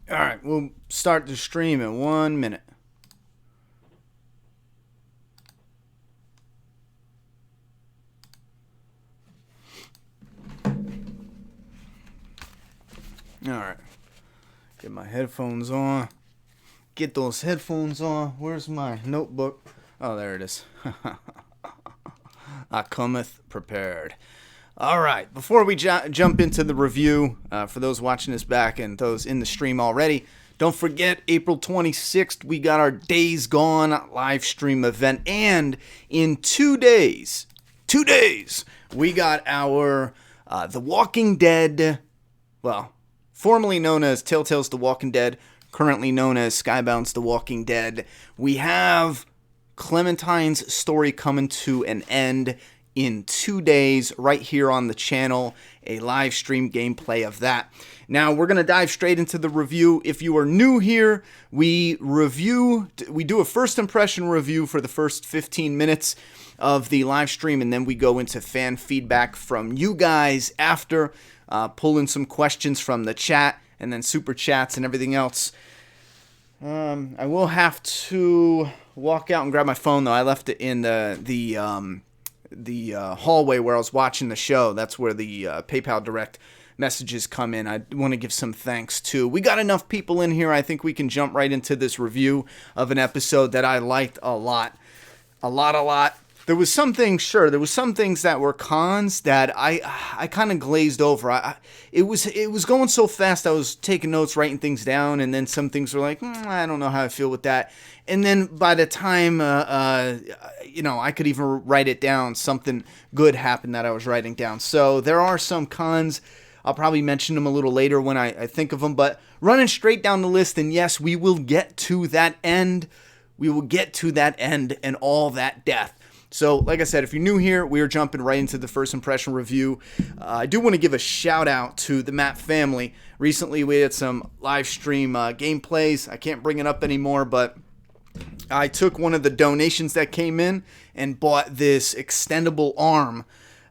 All right, we'll start the stream in 1 minute. All right, get my headphones on. Get those headphones on. Where's my notebook? Oh, there it is. I cometh prepared. All right, before we jump into the review, for those watching this back and those in the stream already, don't forget April 26th, we got our Days Gone live stream event. And in 2 days, we got our The Walking Dead, well, formerly known as Telltale's The Walking Dead, currently known as Skybound's The Walking Dead. We have Clementine's story coming to an end in 2 days right here on the channel, a live stream gameplay of that. Now we're going to dive straight into the review. If you are new here, we do a first impression review for the first 15 minutes of the live stream, and then we go into fan feedback from you guys after, pull in some questions from the chat, and then super chats and everything else. I will have to walk out and grab my phone, though. I left it in the hallway where I was watching the show. That's where the PayPal Direct messages come in. I want to give some thanks to. We got enough people in here. I think we can jump right into this review of an episode that I liked a lot. A lot. There was some things that were cons that I kind of glazed over. It was going so fast. I was taking notes, writing things down, and then some things were like, I don't know how I feel with that. And then by the time, I could even write it down, something good happened that I was writing down. So there are some cons. I'll probably mention them a little later when I think of them. But running straight down the list, and yes, we will get to that end. We will get to that end and all that death. So, like I said, if you're new here, we are jumping right into the first impression review. I do want to give a shout out to the Matt family. Recently, we had some live stream gameplays. I can't bring it up anymore, but I took one of the donations that came in and bought this extendable arm.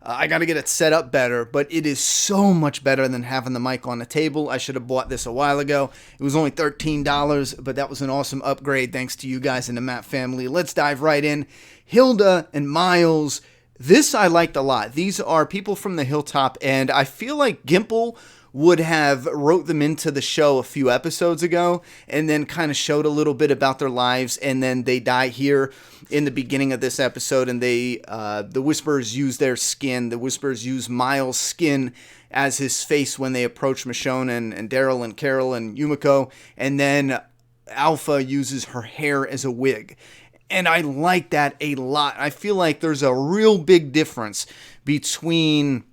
I got to get it set up better, but it is so much better than having the mic on the table. I should have bought this a while ago. It was only $13, but that was an awesome upgrade thanks to you guys in the Matt family. Let's dive right in. Hilda and Miles, this I liked a lot. These are people from the Hilltop, and I feel like Gimple would have wrote them into the show a few episodes ago and then kind of showed a little bit about their lives, and then they die here in the beginning of this episode, and the Whisperers use their skin. The Whisperers use Miles' skin as his face when they approach Michonne and Daryl and Carol and Yumiko, and then Alpha uses her hair as a wig. And I like that a lot. I feel like there's a real big difference between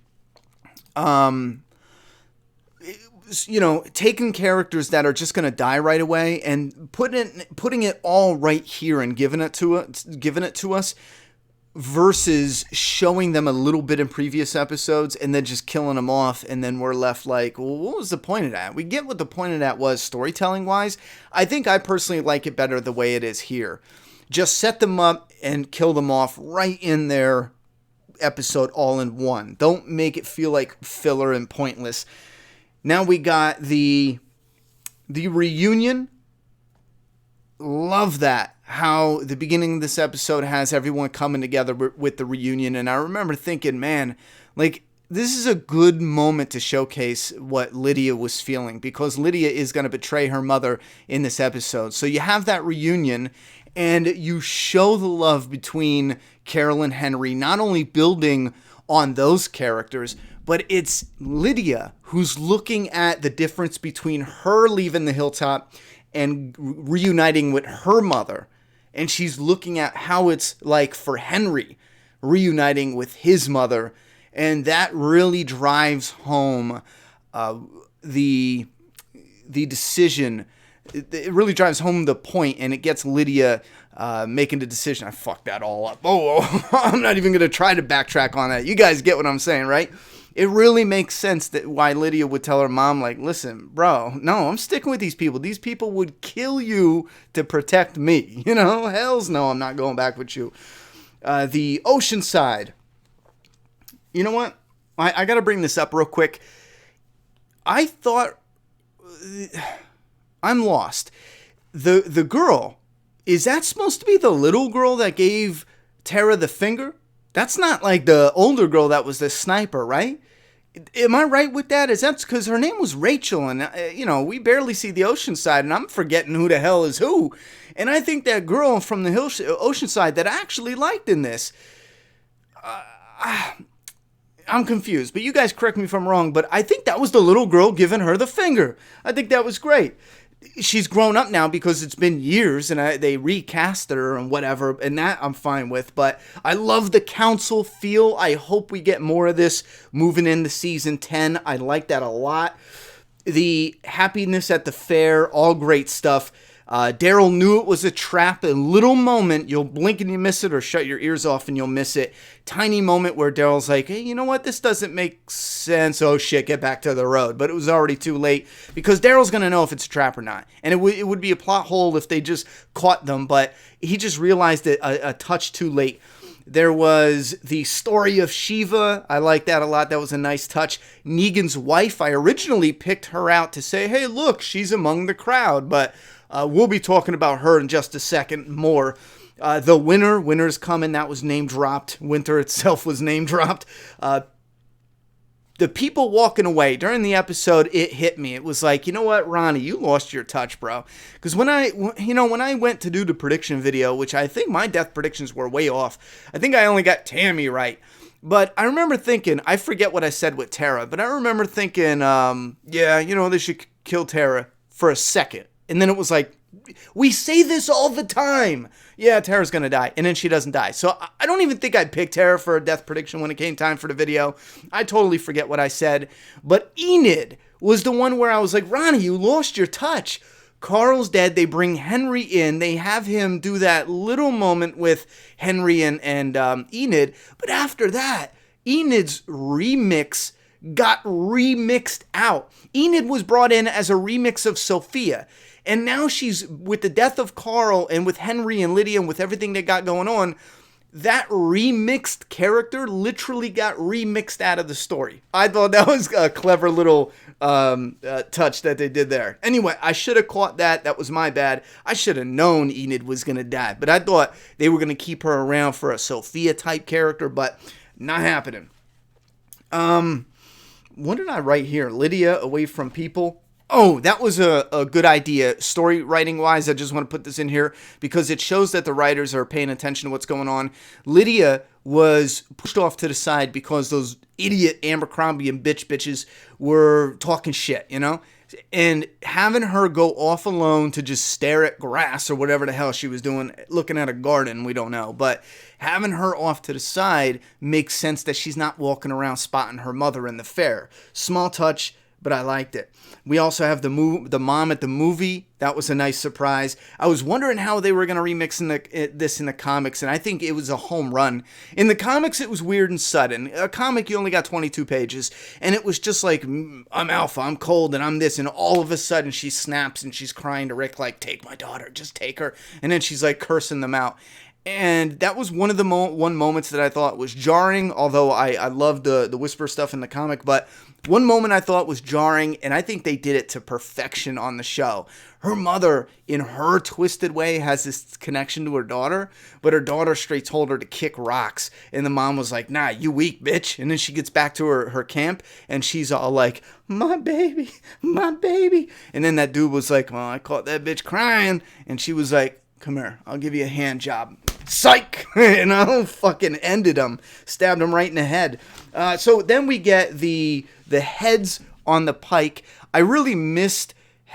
taking characters that are just going to die right away and putting it all right here and giving it to us versus showing them a little bit in previous episodes and then just killing them off, and then we're left like, well, what was the point of that? We get what the point of that was storytelling wise. I think I personally like it better the way it is here. Just set them up and kill them off right in their episode all in one. Don't make it feel like filler and pointless. Now we got the reunion. Love that. How the beginning of this episode has everyone coming together with the reunion. And I remember thinking, man, like, this is a good moment to showcase what Lydia was feeling, because Lydia is going to betray her mother in this episode. So you have that reunion, and you show the love between Carol and Henry, not only building on those characters, but it's Lydia who's looking at the difference between her leaving the Hilltop and reuniting with her mother. And she's looking at how it's like for Henry reuniting with his mother. And that really drives home the decision. It really drives home the point, and it gets Lydia making the decision. I fucked that all up. I'm not even going to try to backtrack on that. You guys get what I'm saying, right? It really makes sense that why Lydia would tell her mom, like, listen, bro, no, I'm sticking with these people. These people would kill you to protect me. Hells no, I'm not going back with you. The Oceanside. You know what? I got to bring this up real quick. I thought I'm lost. The girl, is that supposed to be the little girl that gave Tara the finger? That's not like the older girl that was the sniper, right? Am I right with that? Is that because her name was Rachel, and we barely see the Oceanside, and I'm forgetting who the hell is who. And I think that girl from the Oceanside that I actually liked in this, I'm confused, but you guys correct me if I'm wrong, but I think that was the little girl giving her the finger. I think that was great. She's grown up now because it's been years and they recast her and whatever, and that I'm fine with. But I love the council feel. I hope we get more of this moving into season 10. I like that a lot. The happiness at the fair, all great stuff. Daryl knew it was a trap. A little moment, you'll blink and you miss it, or shut your ears off and you'll miss it. Tiny moment where Daryl's like, hey, you know what? This doesn't make sense. Oh, shit, get back to the road. But it was already too late because Daryl's going to know if it's a trap or not. And it would be a plot hole if they just caught them, but he just realized it a touch too late. There was the story of Shiva. I like that a lot. That was a nice touch. Negan's wife, I originally picked her out to say, hey, look, she's among the crowd, but we'll be talking about her in just a second more. The winner's coming. That was name dropped. Winter itself was name dropped. The people walking away during the episode, it hit me. It was like, you know what, Ronnie, you lost your touch, bro. Because when I went to do the prediction video, which I think my death predictions were way off. I think I only got Tammy right. But I remember thinking, I forget what I said with Tara, but I remember thinking, they should kill Tara for a second. And then it was like, we say this all the time. Yeah, Tara's going to die. And then she doesn't die. So I don't even think I picked Tara for a death prediction when it came time for the video. I totally forget what I said. But Enid was the one where I was like, Ronnie, you lost your touch. Carl's dead. They bring Henry in. They have him do that little moment with Henry and Enid. But after that, Enid's remix got remixed out. Enid was brought in as a remix of Sophia. And now she's, with the death of Carl and with Henry and Lydia and with everything they got going on, that remixed character literally got remixed out of the story. I thought that was a clever little touch that they did there. Anyway, I should have caught that. That was my bad. I should have known Enid was going to die. But I thought they were going to keep her around for a Sophia-type character, but not happening. What did I write here? Lydia away from people. Oh, that was a good idea. Story writing wise, I just want to put this in here because it shows that the writers are paying attention to what's going on. Lydia was pushed off to the side because those idiot Abercrombie and bitches were talking shit, And having her go off alone to just stare at grass or whatever the hell she was doing, looking at a garden, we don't know. But having her off to the side makes sense that she's not walking around spotting her mother in the fair. Small touch, but I liked it. We also have the mom at the movie. That was a nice surprise. I was wondering how they were going to remix this in the comics, and I think it was a home run. In the comics, it was weird and sudden. A comic, you only got 22 pages, and it was just like, I'm alpha, I'm cold, and I'm this, and all of a sudden she snaps and she's crying to Rick like, take my daughter, just take her. And then she's like cursing them out. And that was one of the moments that I thought was jarring, although I loved the Whisper stuff in the comic, but one moment I thought was jarring, and I think they did it to perfection on the show. Her mother, in her twisted way, has this connection to her daughter, but her daughter straight told her to kick rocks, and the mom was like, nah, you weak bitch, and then she gets back to her camp, and she's all like, my baby, and then that dude was like, well, I caught that bitch crying, and she was like, come here, I'll give you a hand job. Psych! And I fucking ended him. Stabbed him right in the head. So then we get the heads on the pike. I really missed,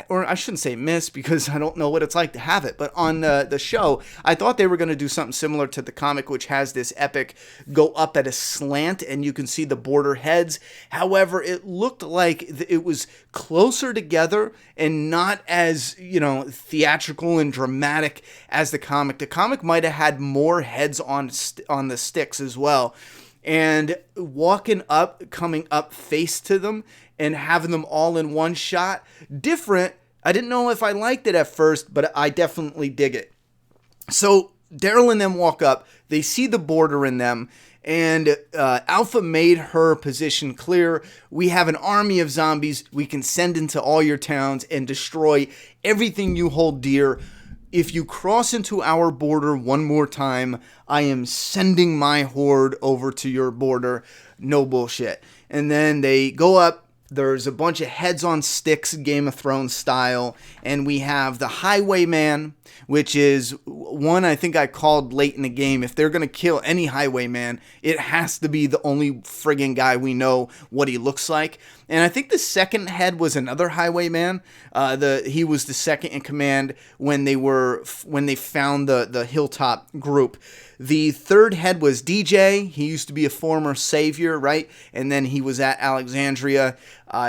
or I shouldn't say missed because I don't know what it's like to have it, but on the show, I thought they were going to do something similar to the comic, which has this epic go up at a slant and you can see the border heads. However, it looked like it was closer together and not as, theatrical and dramatic as the comic. The comic might have had more heads on the sticks as well. And walking up, coming up face to them, and having them all in one shot, different. I didn't know if I liked it at first, but I definitely dig it. So Daryl and them walk up. They see the border in them, And Alpha made her position clear. We have an army of zombies we can send into all your towns and destroy everything you hold dear. If you cross into our border one more time, I am sending my horde over to your border. No bullshit. And then they go up. There's a bunch of heads on sticks, Game of Thrones style. And we have the Highwayman, which is one I think I called late in the game. If they're going to kill any Highwayman, it has to be the only friggin' guy we know what he looks like. And I think the second head was another Highwayman. He was the second in command when they found the Hilltop group. The third head was DJ. He used to be a former savior, right? And then he was at Alexandria.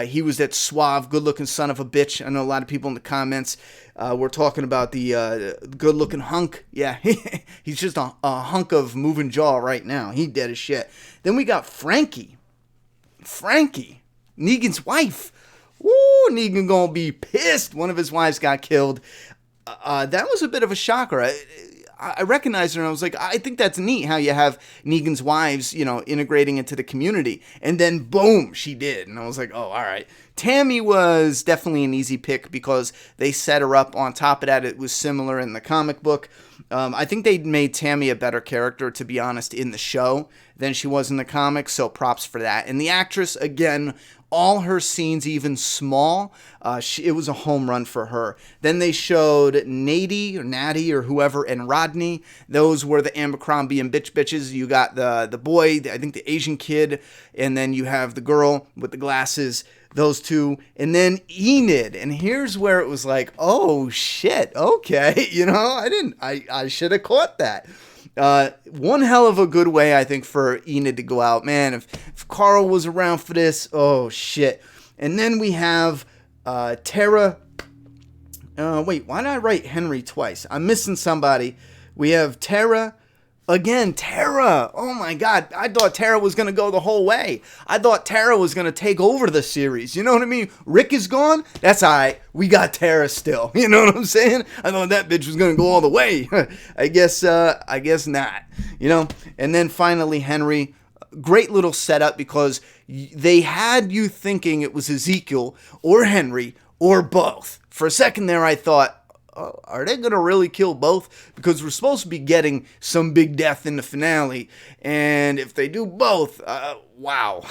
He was that suave, good-looking son of a bitch. I know a lot of people in the comments were talking about the good-looking hunk. Yeah, he's just a hunk of moving jaw right now. He dead as shit. Then we got Frankie. Negan's wife. Woo, Negan gonna be pissed. One of his wives got killed. That was a bit of a shocker. I recognized her and I was like, I think that's neat how you have Negan's wives, integrating into the community. And then boom, she did. And I was like, oh, all right. Tammy was definitely an easy pick because they set her up. On top of that, it was similar in the comic book. I think they made Tammy a better character, to be honest, in the show than she was in the comics. So props for that. And the actress, again, all her scenes, even small, it was a home run for her. Then they showed Natty or whoever and Rodney. Those were the Abercrombie and bitches. You got the boy, I think the Asian kid, and then you have the girl with the glasses. Those two, and then Enid. And here's where it was like, oh shit, okay, I should have caught that. One hell of a good way, I think, for Enid to go out. Man, if Carl was around for this, oh shit. And then we have Tara. Wait, why did I write Henry twice? I'm missing somebody. We have Tara. Again, Tara. Oh my God. I thought Tara was going to go the whole way. I thought Tara was going to take over the series. You know what I mean? Rick is gone. That's all right. We got Tara still. You know what I'm saying? I thought that bitch was going to go all the way. I guess not. And then finally, Henry. Great little setup because they had you thinking it was Ezekiel or Henry or both. For a second there, I thought, are they going to really kill both? Because we're supposed to be getting some big death in the finale. And if they do both, wow.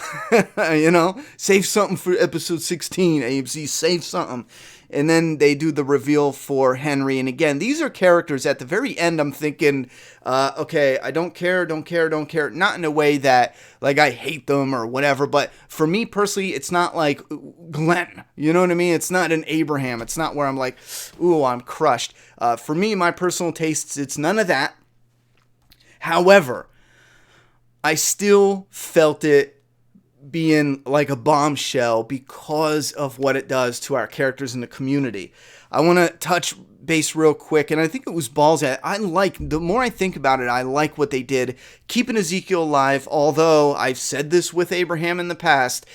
Save something for episode 16, AMC. Save something. And then they do the reveal for Henry. And again, these are characters at the very end. I'm thinking, okay, I don't care. Not in a way that, like, I hate them or whatever. But for me personally, it's not like Glenn. You know what I mean? It's not an Abraham. It's not where I'm like, ooh, I'm crushed. For me, my personal tastes, it's none of that. However, I still felt it being like a bombshell because of what it does to our characters in the community. I want to touch base real quick, and I think it was balls. The more I think about it, I like what they did, keeping Ezekiel alive, although I've said this with Abraham in the past,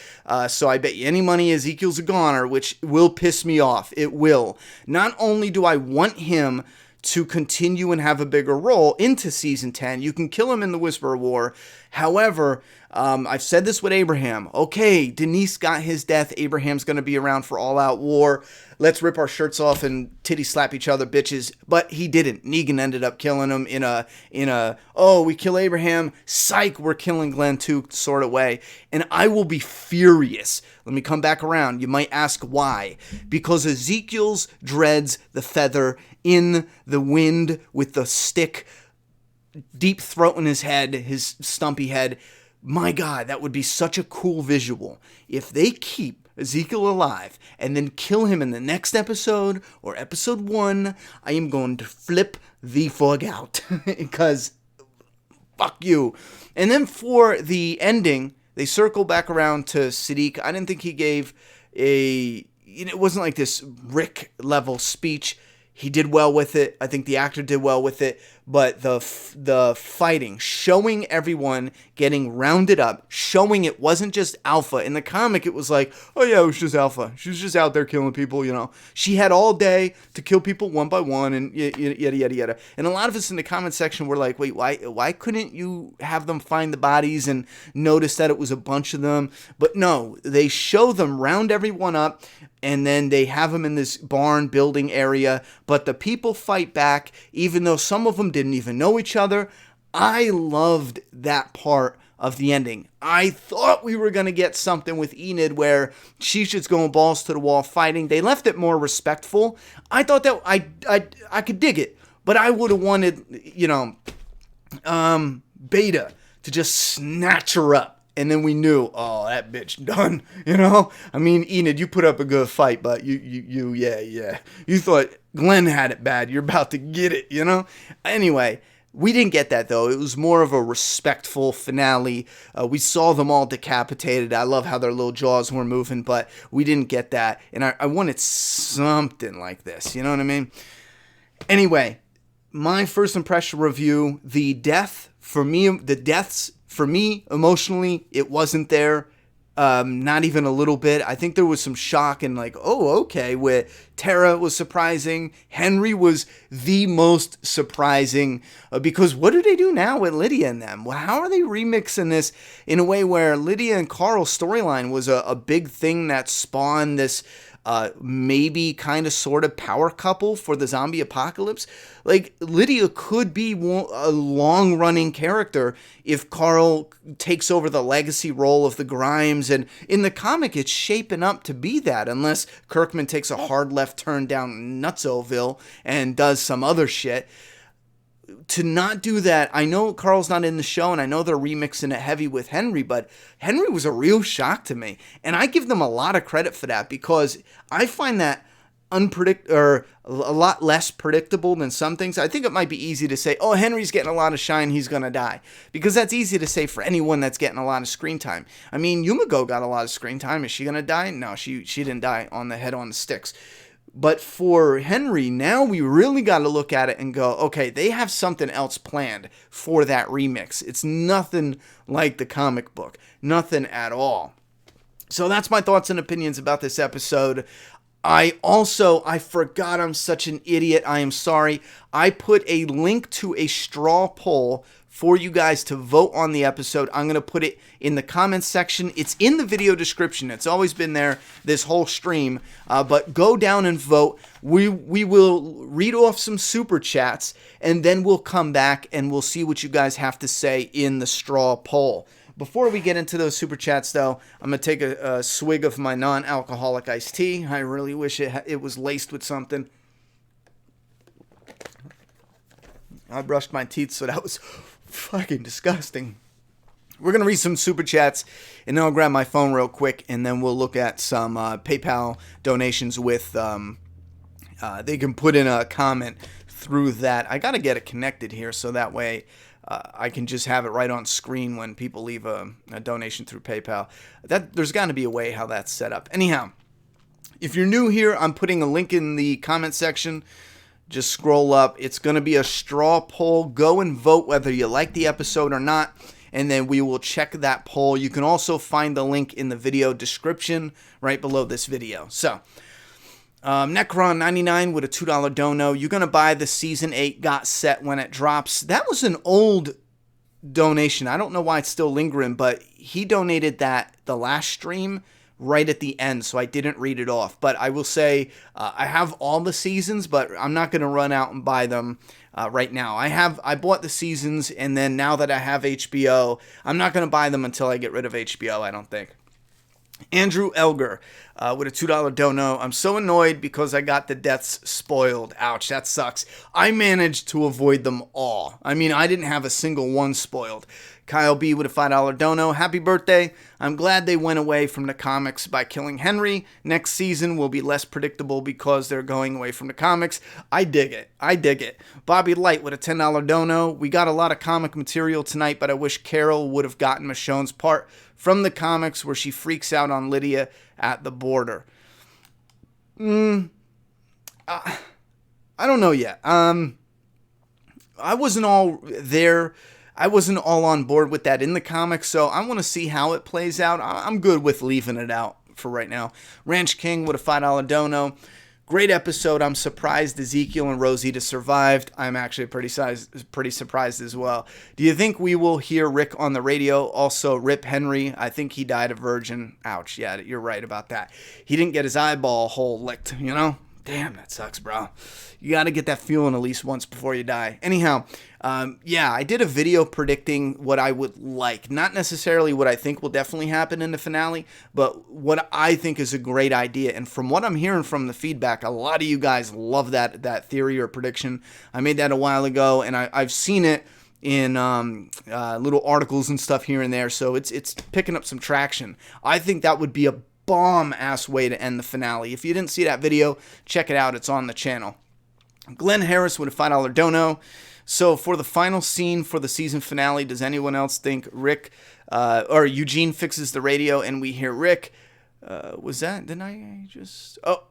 so I bet you any money Ezekiel's a goner, which will piss me off. It will. Not only do I want him to continue and have a bigger role into season 10. You can kill him in the Whisperer War. However, I've said this with Abraham. Okay, Denise got his death. Abraham's going to be around for All Out War. Let's rip our shirts off and titty slap each other, bitches. But he didn't. Negan ended up killing him in a oh, we kill Abraham, psych, we're killing Glenn too sort of way. And I will be furious. Let me come back around. You might ask why. Because Ezekiel's dreads the feather in the wind with the stick, deep throat in his head, his stumpy head. My God, that would be such a cool visual. If they keep Ezekiel alive and then kill him in the next episode or episode 1, I am going to flip the fuck out. Because fuck you. And then for the ending, they circle back around to Siddiq. I didn't think he gave it wasn't like this Rick level speech. He did well with it. I think the actor did well with it. but the fighting, showing everyone getting rounded up, showing it wasn't just Alpha. In the comic, it was like, oh yeah, it was just Alpha. She was just out there killing people, you know. She had all day to kill people one by one, and yada yada yada. And a lot of us in the comment section were like, wait, why couldn't you have them find the bodies and notice that it was a bunch of them? But no, they show them round everyone up, and then they have them in this barn building area, but the people fight back, even though some of them didn't even know each other. I loved that part of the ending. I thought we were going to get something with Enid where she's just going balls to the wall fighting. They left it more respectful. I thought that I could dig it, but I would have wanted, Beta to just snatch her up. And then we knew, oh, that bitch done, I mean, Enid, you put up a good fight, but yeah. You thought Glenn had it bad. You're about to get it, Anyway, we didn't get that, though. It was more of a respectful finale. We saw them all decapitated. I love how their little jaws were moving, but we didn't get that. And I wanted something like this, you know what I mean? Anyway, my first impression review, the deaths, for me, emotionally, it wasn't there. Not even a little bit. I think there was some shock and like, oh, okay, where Tara was surprising. Henry was the most surprising because what do they do now with Lydia and them? Well, how are they remixing this in a way where Lydia and Carl's storyline was a big thing that spawned this maybe kind of sort of power couple for the zombie apocalypse? Like, Lydia could be a long-running character if Carl takes over the legacy role of the Grimes, and in the comic it's shaping up to be that, unless Kirkman takes a hard left turn down Nutsoville and does some other shit. To not do that, I know Carl's not in the show, and I know they're remixing it heavy with Henry, but Henry was a real shock to me, and I give them a lot of credit for that because I find that a lot less predictable than some things. I think it might be easy to say, oh, Henry's getting a lot of shine, he's gonna die, because that's easy to say for anyone that's getting a lot of screen time. I mean, Yumiko got a lot of screen time. Is she gonna die? No, she didn't die on the head on the sticks. But for Henry, now we really got to look at it and go, okay, they have something else planned for that remix. It's nothing like the comic book. Nothing at all. So that's my thoughts and opinions about this episode. I forgot, I'm such an idiot. I am sorry. I put a link to a straw poll for you guys to vote on the episode. I'm going to put it in the comments section. It's in the video description. It's always been there this whole stream. But go down and vote. We will read off some super chats, and then we'll come back and we'll see what you guys have to say in the straw poll. Before we get into those super chats, though, I'm going to take a swig of my non-alcoholic iced tea. I really wish it was laced with something. I brushed my teeth, so that was fucking disgusting. We're going to read some super chats, and then I'll grab my phone real quick, and then we'll look at some PayPal donations with, they can put in a comment through that. I got to get it connected here, so that way I can just have it right on screen when people leave a donation through PayPal. There's got to be a way how that's set up. Anyhow, if you're new here, I'm putting a link in the comment section. Just scroll up. It's going to be a straw poll. Go and vote whether you like the episode or not, and then we will check that poll. You can also find the link in the video description right below this video. So, Necron99 with a $2 dono. You're going to buy the Season 8 Got Set when it drops. That was an old donation. I don't know why it's still lingering, but he donated that the last stream right at the end, so I didn't read it off. But I will say I have all the seasons, but I'm not going to run out and buy them right now. I bought the seasons, and then now that I have HBO, I'm not going to buy them until I get rid of HBO, I don't think. Andrew Elger with a $2 dono. I'm so annoyed because I got the deaths spoiled. Ouch, that sucks. I managed to avoid them all. I mean, I didn't have a single one spoiled. Kyle B with a $5 dono. Happy birthday. I'm glad they went away from the comics by killing Henry. Next season will be less predictable because they're going away from the comics. I dig it. Bobby Light with a $10 dono. We got a lot of comic material tonight, but I wish Carol would have gotten Michonne's part from the comics where she freaks out on Lydia at the border. I don't know yet. I wasn't all there. I wasn't all on board with that in the comics, so I want to see how it plays out. I'm good with leaving it out for right now. Ranch King with a $5 dono. Great episode. I'm surprised Ezekiel and Rosita survived. I'm actually pretty surprised as well. Do you think we will hear Rick on the radio? Also, Rip Henry. I think he died a virgin. Ouch. Yeah, you're right about that. He didn't get his eyeball hole licked, you know? Damn, that sucks, bro. You got to get that feeling at least once before you die. Anyhow, yeah, I did a video predicting what I would like. Not necessarily what I think will definitely happen in the finale, but what I think is a great idea. And from what I'm hearing from the feedback, a lot of you guys love that theory or prediction. I made that a while ago, and I've seen it in little articles and stuff here and there, so it's picking up some traction. I think that would be a bomb-ass way to end the finale. If you didn't see that video, check it out. It's on the channel. Glenn Harris with a $5 dono. So for the final scene for the season finale, does anyone else think Rick or Eugene fixes the radio and we hear Rick? Was that? Didn't I just... Oh,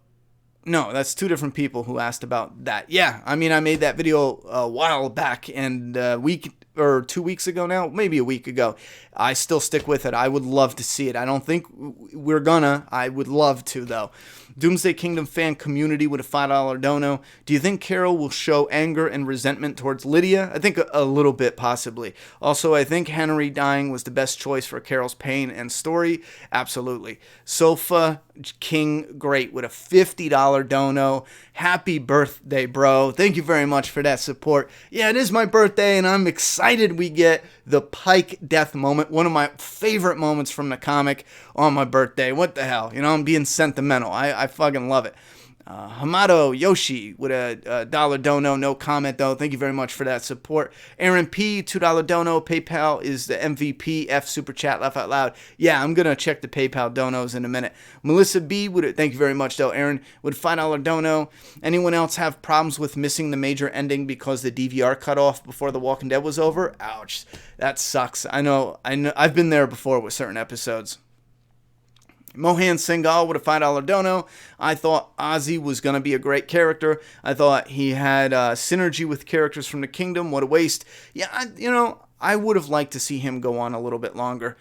no, that's two different people who asked about that. Yeah, I mean, I made that video a while back, and a week or 2 weeks ago now, maybe a week ago. I still stick with it. I would love to see it. I don't think we're gonna. I would love to, though. Doomsday Kingdom fan community with a $5 dono. Do you think Carol will show anger and resentment towards Lydia? I think a little bit, possibly. Also, I think Henry dying was the best choice for Carol's pain and story. Absolutely. Sofa King Great with a $50 dono. Happy birthday, bro. Thank you very much for that support. Yeah, it is my birthday, and I'm excited we get the Pike death moment. One of my favorite moments from the comic on my birthday. What the hell? You know, I'm being sentimental. I fucking love it. Hamato Yoshi with a dollar dono. No comment, though. Thank you very much for that support. Aaron P, $2 dono. PayPal is the MVP. F Super Chat, laugh out loud. Yeah, I'm going to check the PayPal donos in a minute. Melissa B, thank you very much, though. Aaron with $5 dono. Anyone else have problems with missing the major ending because the DVR cut off before The Walking Dead was over? Ouch. That sucks. I know. I've been there before with certain episodes. Mohan Singhal with a $5 dono. I thought Ozzy was going to be a great character. I thought he had synergy with characters from the Kingdom. What a waste. Yeah, I would have liked to see him go on a little bit longer.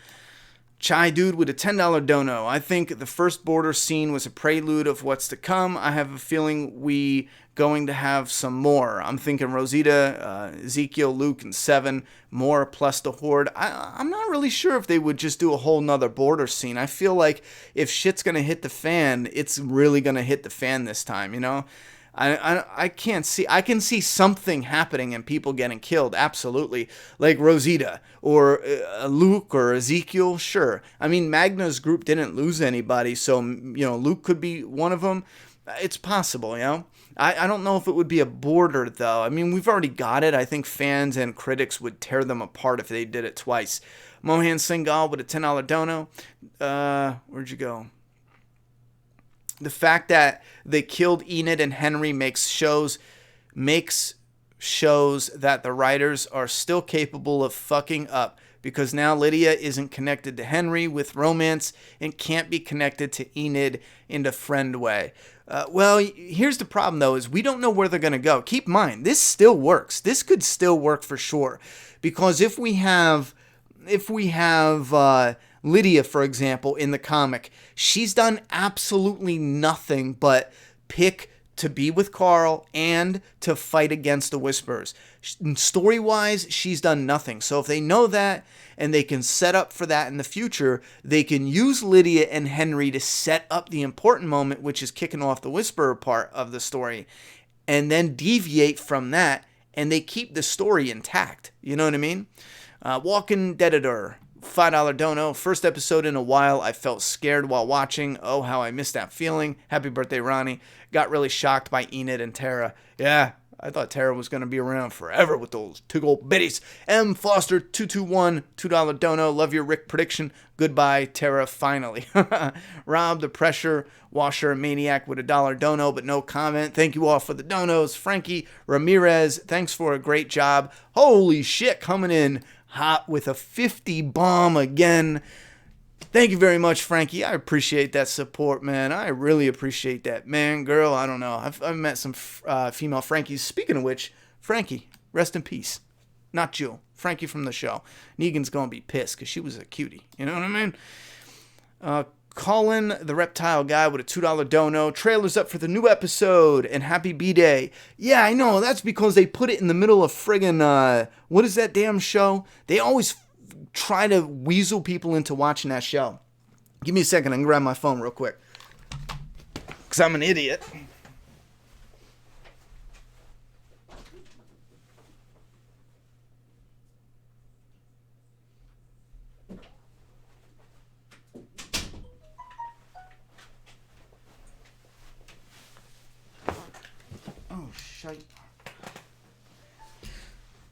Chai Dude with a $10 dono. I think the first border scene was a prelude of what's to come. I have a feeling we going to have some more. I'm thinking Rosita, Ezekiel, Luke, and Seven more plus the Horde. I'm not really sure if they would just do a whole nother border scene. I feel like if shit's gonna hit the fan, it's really gonna hit the fan this time, you know? I can't see. I can see something happening and people getting killed, absolutely. Like Rosita or Luke or Ezekiel, sure. I mean, Magna's group didn't lose anybody, so, Luke could be one of them. It's possible, I don't know if it would be a border, though. I mean, we've already got it. I think fans and critics would tear them apart if they did it twice. Mohan Singhal with a $10 dono. Where'd you go? The fact that they killed Enid and Henry makes shows that the writers are still capable of fucking up, because now Lydia isn't connected to Henry with romance and can't be connected to Enid in the friend way. Well, here's the problem, though, is we don't know where they're going to go. Keep in mind, this still works. This could still work for sure. Because if we have Lydia, for example, in the comic, she's done absolutely nothing but pick to be with Carl and to fight against the Whisperers. Story-wise, she's done nothing. So if they know that and they can set up for that in the future, they can use Lydia and Henry to set up the important moment, which is kicking off the Whisperer part of the story, and then deviate from that, and they keep the story intact. You know what I mean? Walking Deadator. $5 dono. First episode in a while. I felt scared while watching. Oh, how I missed that feeling. Happy birthday, Ronnie. Got really shocked by Enid and Tara. Yeah, I thought Tara was going to be around forever with those two old biddies. M. Foster 221, $2 dono. Love your Rick prediction. Goodbye, Tara, finally. Rob, the pressure washer maniac with a $1 dono, but no comment. Thank you all for the donos. Frankie Ramirez, thanks for a great job. Holy shit, coming in hot with a 50 bomb again. Thank you very much, Frankie. I appreciate that support, man. I really appreciate that. Man, girl, I don't know. I've met some female Frankies. Speaking of which, Frankie, Rest in peace. Not Jewel. Frankie from the show. Negan's going to be pissed because she was a cutie. You know what I mean? Colin, the reptile guy, with a $2 dono. Trailer's up for the new episode, and happy B-Day. Yeah, I know. That's because they put it in the middle of friggin', what is that damn show? They always try to weasel people into watching that show. Give me a second. I can grab my phone real quick. Because I'm an idiot.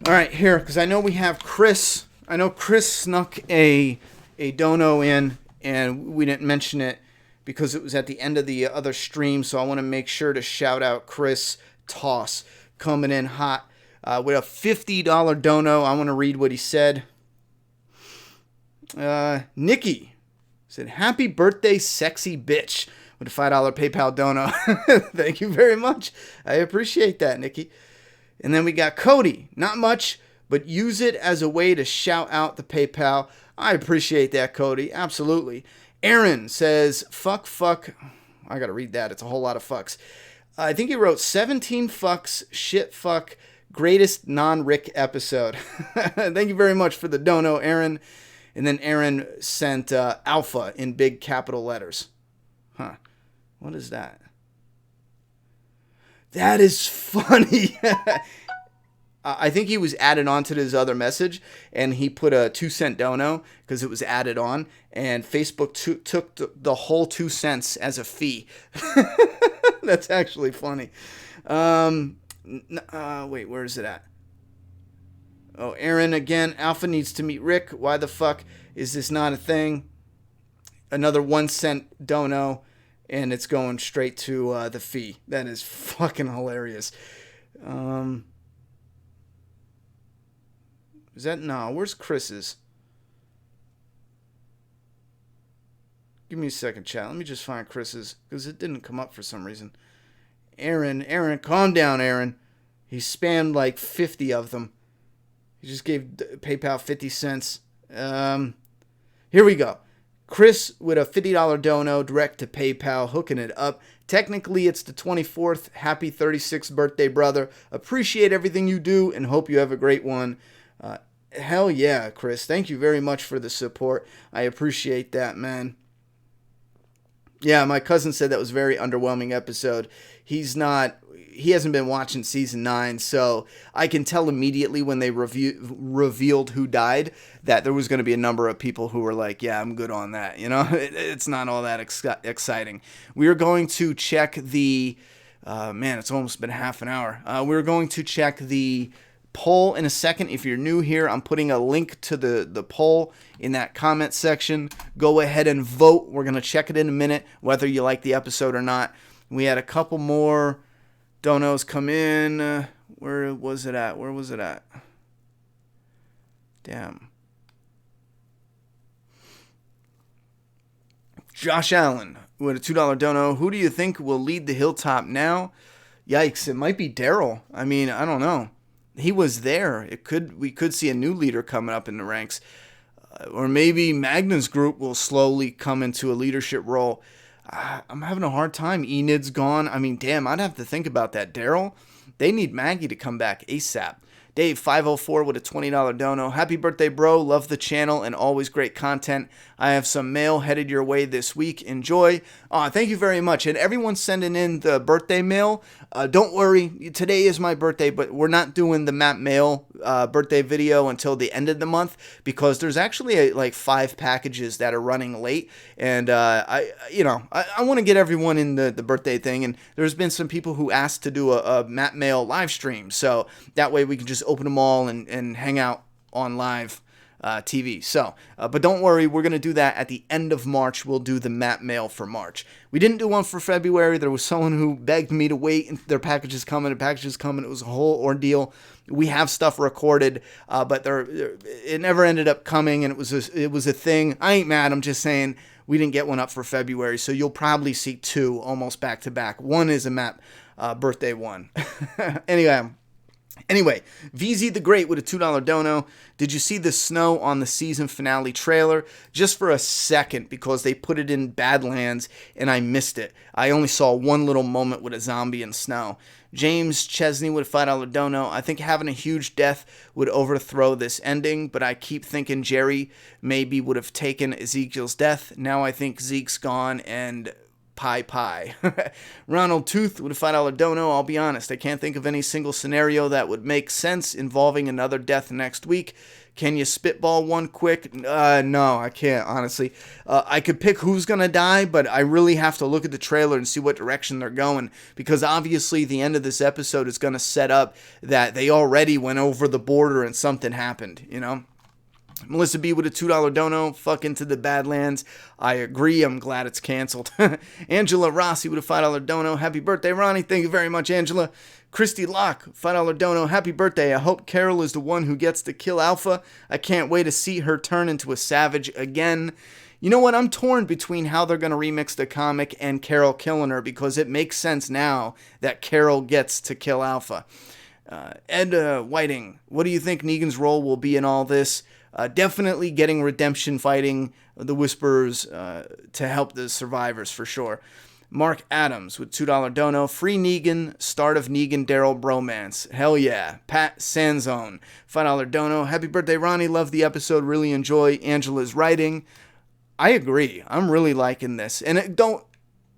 All right, here, because I know we have Chris. I know Chris snuck a dono in, and we didn't mention it because it was at the end of the other stream, so I want to make sure to shout out Chris Toss coming in hot with a $50 dono. I want to read what he said. Nikki said, happy birthday, sexy bitch, with a $5 PayPal dono. Thank you very much. I appreciate that, Nikki. And then we got Cody. Not much, but use it as a way to shout out the PayPal. I appreciate that, Cody. Absolutely. Aaron says, fuck. I got to read that. It's a whole lot of fucks. I think he wrote 17 fucks, shit fuck, greatest non-Rick episode. Thank you very much for the dono, Aaron. And then Aaron sent alpha in big capital letters. Huh. What is that? That is funny. I think he was added on to his other message, and he put a 2-cent dono because it was added on, and Facebook took the whole 2 cents as a fee. That's actually funny. Wait, where is it at? Oh, Aaron again. Alpha needs to meet Rick. Why the fuck is this not a thing? Another 1-cent dono. And it's going straight to the fee. That is fucking hilarious. Is that... No, where's Chris's? Give me a second, chat. Let me just find Chris's. Because it didn't come up for some reason. Aaron, calm down, Aaron. He spammed like 50 of them. He just gave PayPal 50 cents. Here we go. Chris with a $50 dono direct to PayPal, hooking it up. Technically, it's the 24th. Happy 36th birthday, brother. Appreciate everything you do and hope you have a great one. Hell yeah, Chris. Thank you very much for the support. I appreciate that, man. Yeah, my cousin said that was a very underwhelming episode. He hasn't been watching season 9, so I can tell immediately when they revealed who died that there was going to be a number of people who were like, yeah, I'm good on that. You know, it's not all that exciting. We are going to check the, it's almost been half an hour. We're going to check the poll in a second. If you're new here, I'm putting a link to the poll in that comment section. Go ahead and vote. We're going to check it in a minute, whether you like the episode or not. We had a couple more donos come in. Where was it at? Damn. Josh Allen with a $2 dono. Who do you think will lead the Hilltop now? Yikes, it might be Daryl. I mean, I don't know. He was there. We could see a new leader coming up in the ranks. Or maybe Magnus Group will slowly come into a leadership role. I'm having a hard time. Enid's gone. I mean, damn, I'd have to think about that. Daryl, they need Maggie to come back ASAP. Dave 504 with a $20 dono. Happy birthday, bro. Love the channel and always great content. I have some mail headed your way this week. Enjoy. Thank you very much. And everyone sending in the birthday mail, don't worry. Today is my birthday, but we're not doing the Matt Mail birthday video until the end of the month because there's actually like 5 packages that are running late. And I want to get everyone in the birthday thing. And there's been some people who asked to do a Matt Mail live stream. So that way we can just open them all and hang out on live TV. So, but don't worry, we're going to do that at the end of March. We'll do the Matt Mail for March. We didn't do one for February. There was someone who begged me to wait, and their package is coming. It was a whole ordeal. We have stuff recorded, but it never ended up coming, and it was a thing. I ain't mad. I'm just saying we didn't get one up for February, so you'll probably see 2 almost back to back. One is a Matt birthday one. Anyway, Anyway, VZ the Great with a $2 dono. Did you see the snow on the season finale trailer? Just for a second, because they put it in Badlands and I missed it. I only saw one little moment with a zombie in snow. James Chesney with a $5 dono. I think having a huge death would overthrow this ending, but I keep thinking Jerry maybe would have taken Ezekiel's death. Now I think Zeke's gone and pie. Ronald Tooth with a $5 dono. I'll be honest, I can't think of any single scenario that would make sense involving another death next week. Can you spitball one quick? No, I can't, honestly. I could pick who's going to die, but I really have to look at the trailer and see what direction they're going, because obviously the end of this episode is going to set up that they already went over the border and something happened, you know? Melissa B with a $2 dono. Fuck into the Badlands. I agree. I'm glad it's canceled. Angela Rossi with a $5 dono. Happy birthday, Ronnie. Thank you very much, Angela. Christy Locke, $5 dono. Happy birthday. I hope Carol is the one who gets to kill Alpha. I can't wait to see her turn into a savage again. You know what? I'm torn between how they're going to remix the comic and Carol killing her, because it makes sense now that Carol gets to kill Alpha. Ed Whiting, what do you think Negan's role will be in all this? Definitely getting redemption, fighting the Whisperers to help the survivors for sure. Mark Adams with $2 dono. Free Negan, start of Negan-Daryl bromance. Hell yeah. Pat Sanzone, $5 dono. Happy birthday, Ronnie. Love the episode. Really enjoy Angela's writing. I agree. I'm really liking this. And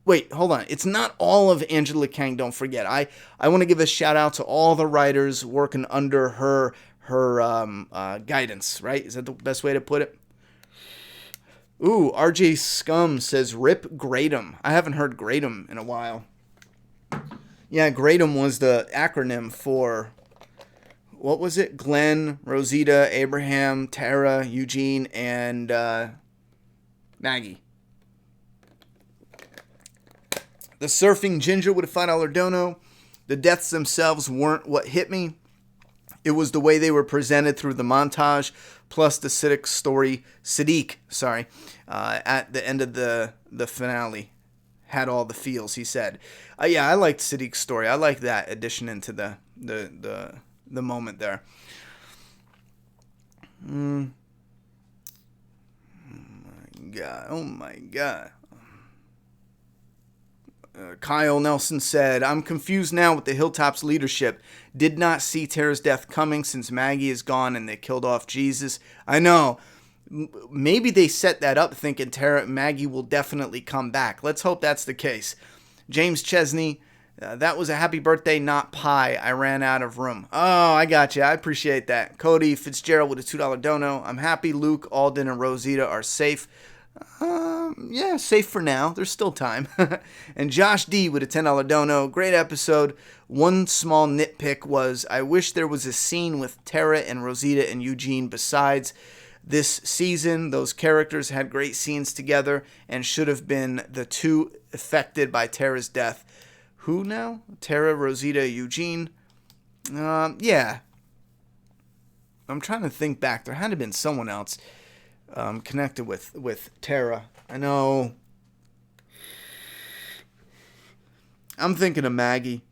wait, hold on. It's not all of Angela Kang, don't forget. I want to give a shout out to all the writers working under her guidance, right? Is that the best way to put it? Ooh, RJ Scum says Rip Greatum. I haven't heard Greatum in a while. Yeah, Greatum was the acronym for, what was it? Glenn, Rosita, Abraham, Tara, Eugene, and Maggie. The Surfing Ginger with a $5 dono. The deaths themselves weren't what hit me. It was the way they were presented through the montage, plus the Siddiq story, at the end of the finale. Had all the feels, he said. Yeah, I liked Siddiq's story. I like that addition into the moment there. Oh my God. Kyle Nelson said, I'm confused now with the Hilltops leadership. Did not see Tara's death coming since Maggie is gone and they killed off Jesus. I know. Maybe they set that up thinking Maggie will definitely come back. Let's hope that's the case. James Chesney, that was a happy birthday, not pie. I ran out of room. Oh, I got you. I appreciate that. Cody Fitzgerald with a $2 dono. I'm happy Luke, Alden, and Rosita are safe. Yeah, safe for now. There's still time. And Josh D with a $10 dono. Great episode. One small nitpick was I wish there was a scene with Tara and Rosita and Eugene besides this season. Those characters had great scenes together and should have been the two affected by Tara's death. Who now? Tara, Rosita, Eugene? Yeah. I'm trying to think back. There had to have been someone else connected with Tara. I know. I'm thinking of Maggie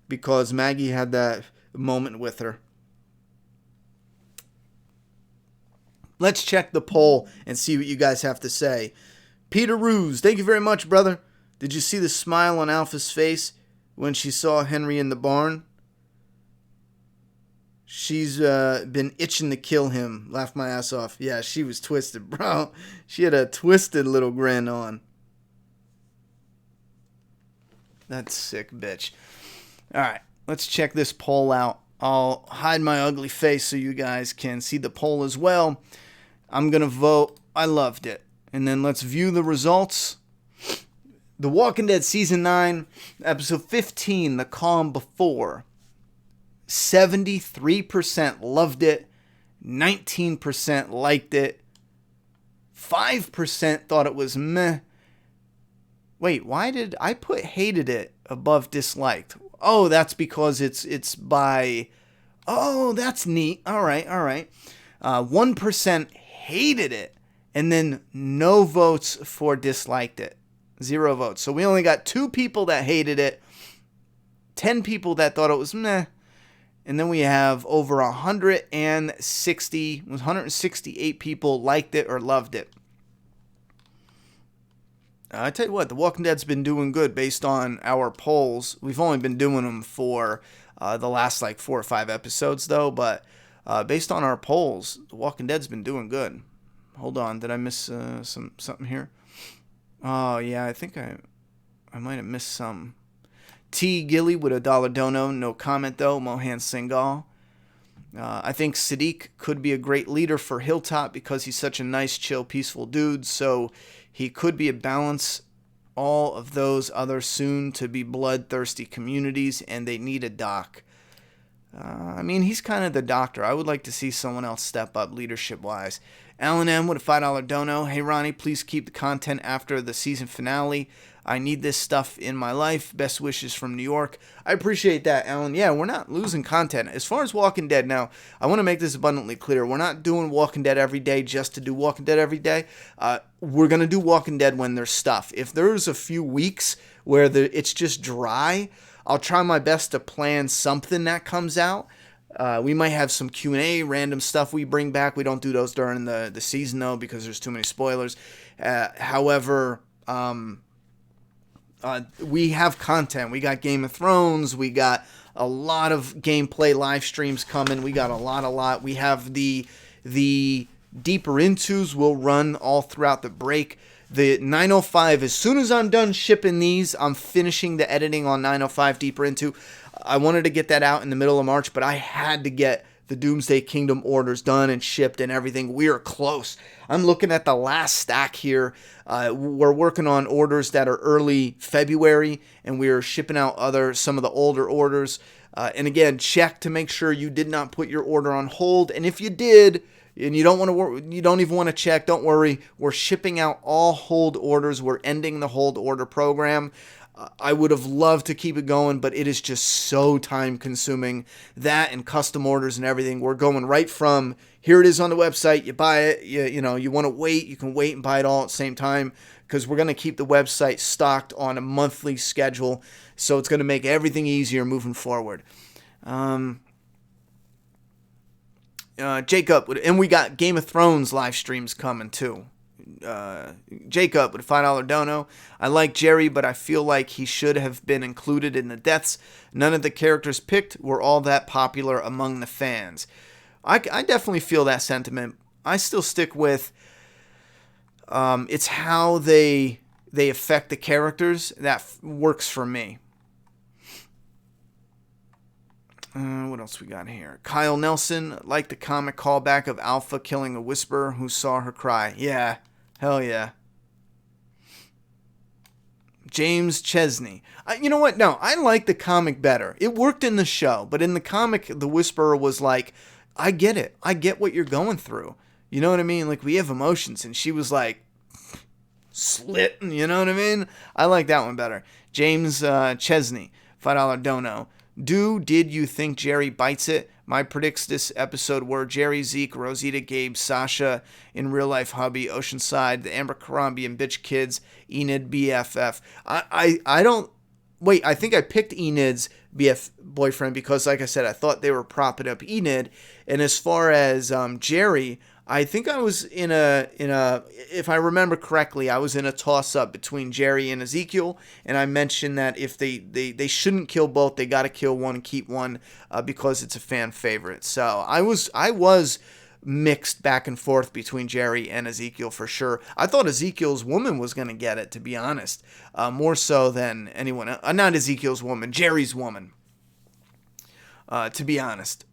because Maggie had that moment with her. Let's check the poll and see what you guys have to say. Peter Ruse, thank you very much, brother. Did you see the smile on Alpha's face when she saw Henry in the barn? She's been itching to kill him. Laughed my ass off. Yeah, she was twisted, bro. She had a twisted little grin on. That sick bitch. All right, let's check this poll out. I'll hide my ugly face so you guys can see the poll as well. I'm going to vote. I loved it. And then let's view the results. The Walking Dead Season 9, Episode 15, The Calm Before. 73% loved it. 19% liked it. 5% thought it was meh. Wait, why did I put hated it above disliked? Oh, that's because it's by... Oh, that's neat. All right. 1% hated it. And then no votes for disliked it. 0 votes. So we only got 2 people that hated it. 10 people that thought it was meh. And then we have over 168 people liked it or loved it. I tell you what, The Walking Dead's been doing good based on our polls. We've only been doing them for the last like 4 or 5 episodes, though. But based on our polls, The Walking Dead's been doing good. Hold on, did I miss something here? Oh yeah, I think I might have missed some. T. Gilly with $1 dono, no comment though. Mohan Singhal. I think Siddiq could be a great leader for Hilltop because he's such a nice, chill, peaceful dude. So he could be a balance all of those other soon-to-be bloodthirsty communities, and they need a doc. I mean, he's kind of the doctor. I would like to see someone else step up leadership-wise. Alan M. with a $5 dono. Hey, Ronnie, please keep the content after the season finale. I need this stuff in my life. Best wishes from New York. I appreciate that, Alan. Yeah, we're not losing content. As far as Walking Dead now, I want to make this abundantly clear. We're not doing Walking Dead every day just to do Walking Dead every day. We're going to do Walking Dead when there's stuff. If there's a few weeks where it's just dry, I'll try my best to plan something that comes out. We might have some Q&A, random stuff we bring back. We don't do those during the season, though, because there's too many spoilers. However, we have content. We got Game of Thrones. We got a lot of gameplay live streams coming. We got a lot. We have the Deeper Intos will run all throughout the break. The 905, as soon as I'm done shipping these, I'm finishing the editing on 905 Deeper Into. I wanted to get that out in the middle of March, but I had to get the Doomsday Kingdom orders done and shipped and everything. We are close. I'm looking at the last stack here. We're working on orders that are early February, and we are shipping out some of the older orders. And again, check to make sure you did not put your order on hold. And if you did, and you don't even want to check, don't worry. We're shipping out all hold orders. We're ending the hold order program. I would have loved to keep it going, but it is just so time consuming. That and custom orders and everything. We're going right from here it is on the website. You buy it. You want to wait. You can wait and buy it all at the same time because we're going to keep the website stocked on a monthly schedule. So it's going to make everything easier moving forward. Jacob, and we got Game of Thrones live streams coming too. Jacob with a $5 dono. I like Jerry, but I feel like he should have been included in the deaths. None of the characters picked were all that popular among the fans. I definitely feel that sentiment. I still stick with it's how they affect the characters that works for me. What else we got here? Kyle Nelson, like the comic callback of Alpha killing a Whisperer who saw her cry. Yeah, hell yeah. James Chesney. You know what? No, I like the comic better. It worked in the show, but in the comic, the Whisperer was like, I get it. I get what you're going through. You know what I mean? Like, we have emotions, and she was like, slit, you know what I mean? I like that one better. James Chesney, $5 dono. Did you think Jerry bites it? My predicts this episode were Jerry, Zeke, Rosita, Gabe, Sasha, in real life hubby, Oceanside, the Amber Colombian bitch kids, Enid, BFF. I don't... Wait, I think I picked Enid's BF boyfriend because, like I said, I thought they were propping up Enid. And as far as Jerry, I think I was in a if I remember correctly, I was in a toss-up between Jerry and Ezekiel, and I mentioned that if they shouldn't kill both, they got to kill one and keep one because it's a fan favorite. So I was mixed back and forth between Jerry and Ezekiel for sure. I thought Ezekiel's woman was going to get it, to be honest, more so than anyone else. Not Ezekiel's woman, Jerry's woman, to be honest.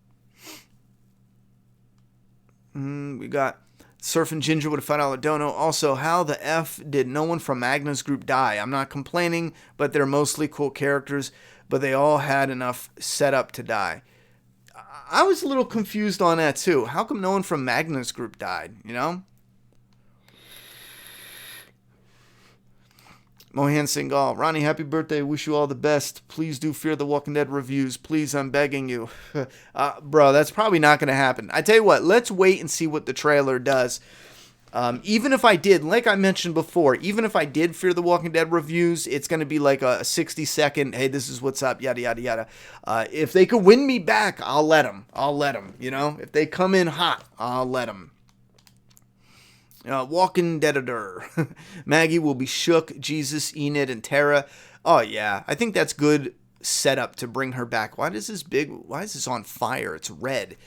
We got Surfing Ginger with a $5 dono. Also, how the F did no one from Magna's group die? I'm not complaining, but they're mostly cool characters, but they all had enough setup to die. I was a little confused on that too. How come no one from Magna's group died, you know? Mohan Singhal, Ronnie, happy birthday. Wish you all the best. Please do Fear the Walking Dead reviews. Please, I'm begging you. Bro, that's probably not going to happen. I tell you what, let's wait and see what the trailer does. Even if I did, like I mentioned before, even if I did Fear the Walking Dead reviews, it's going to be like a 60-second, hey, this is what's up, yada, yada, yada. If they could win me back, I'll let them. You know? If they come in hot, I'll let them. Walking Deadadur. Maggie will be shook. Jesus, Enid, and Tara. Oh, yeah. I think that's good setup to bring her back. Why is this on fire? It's red.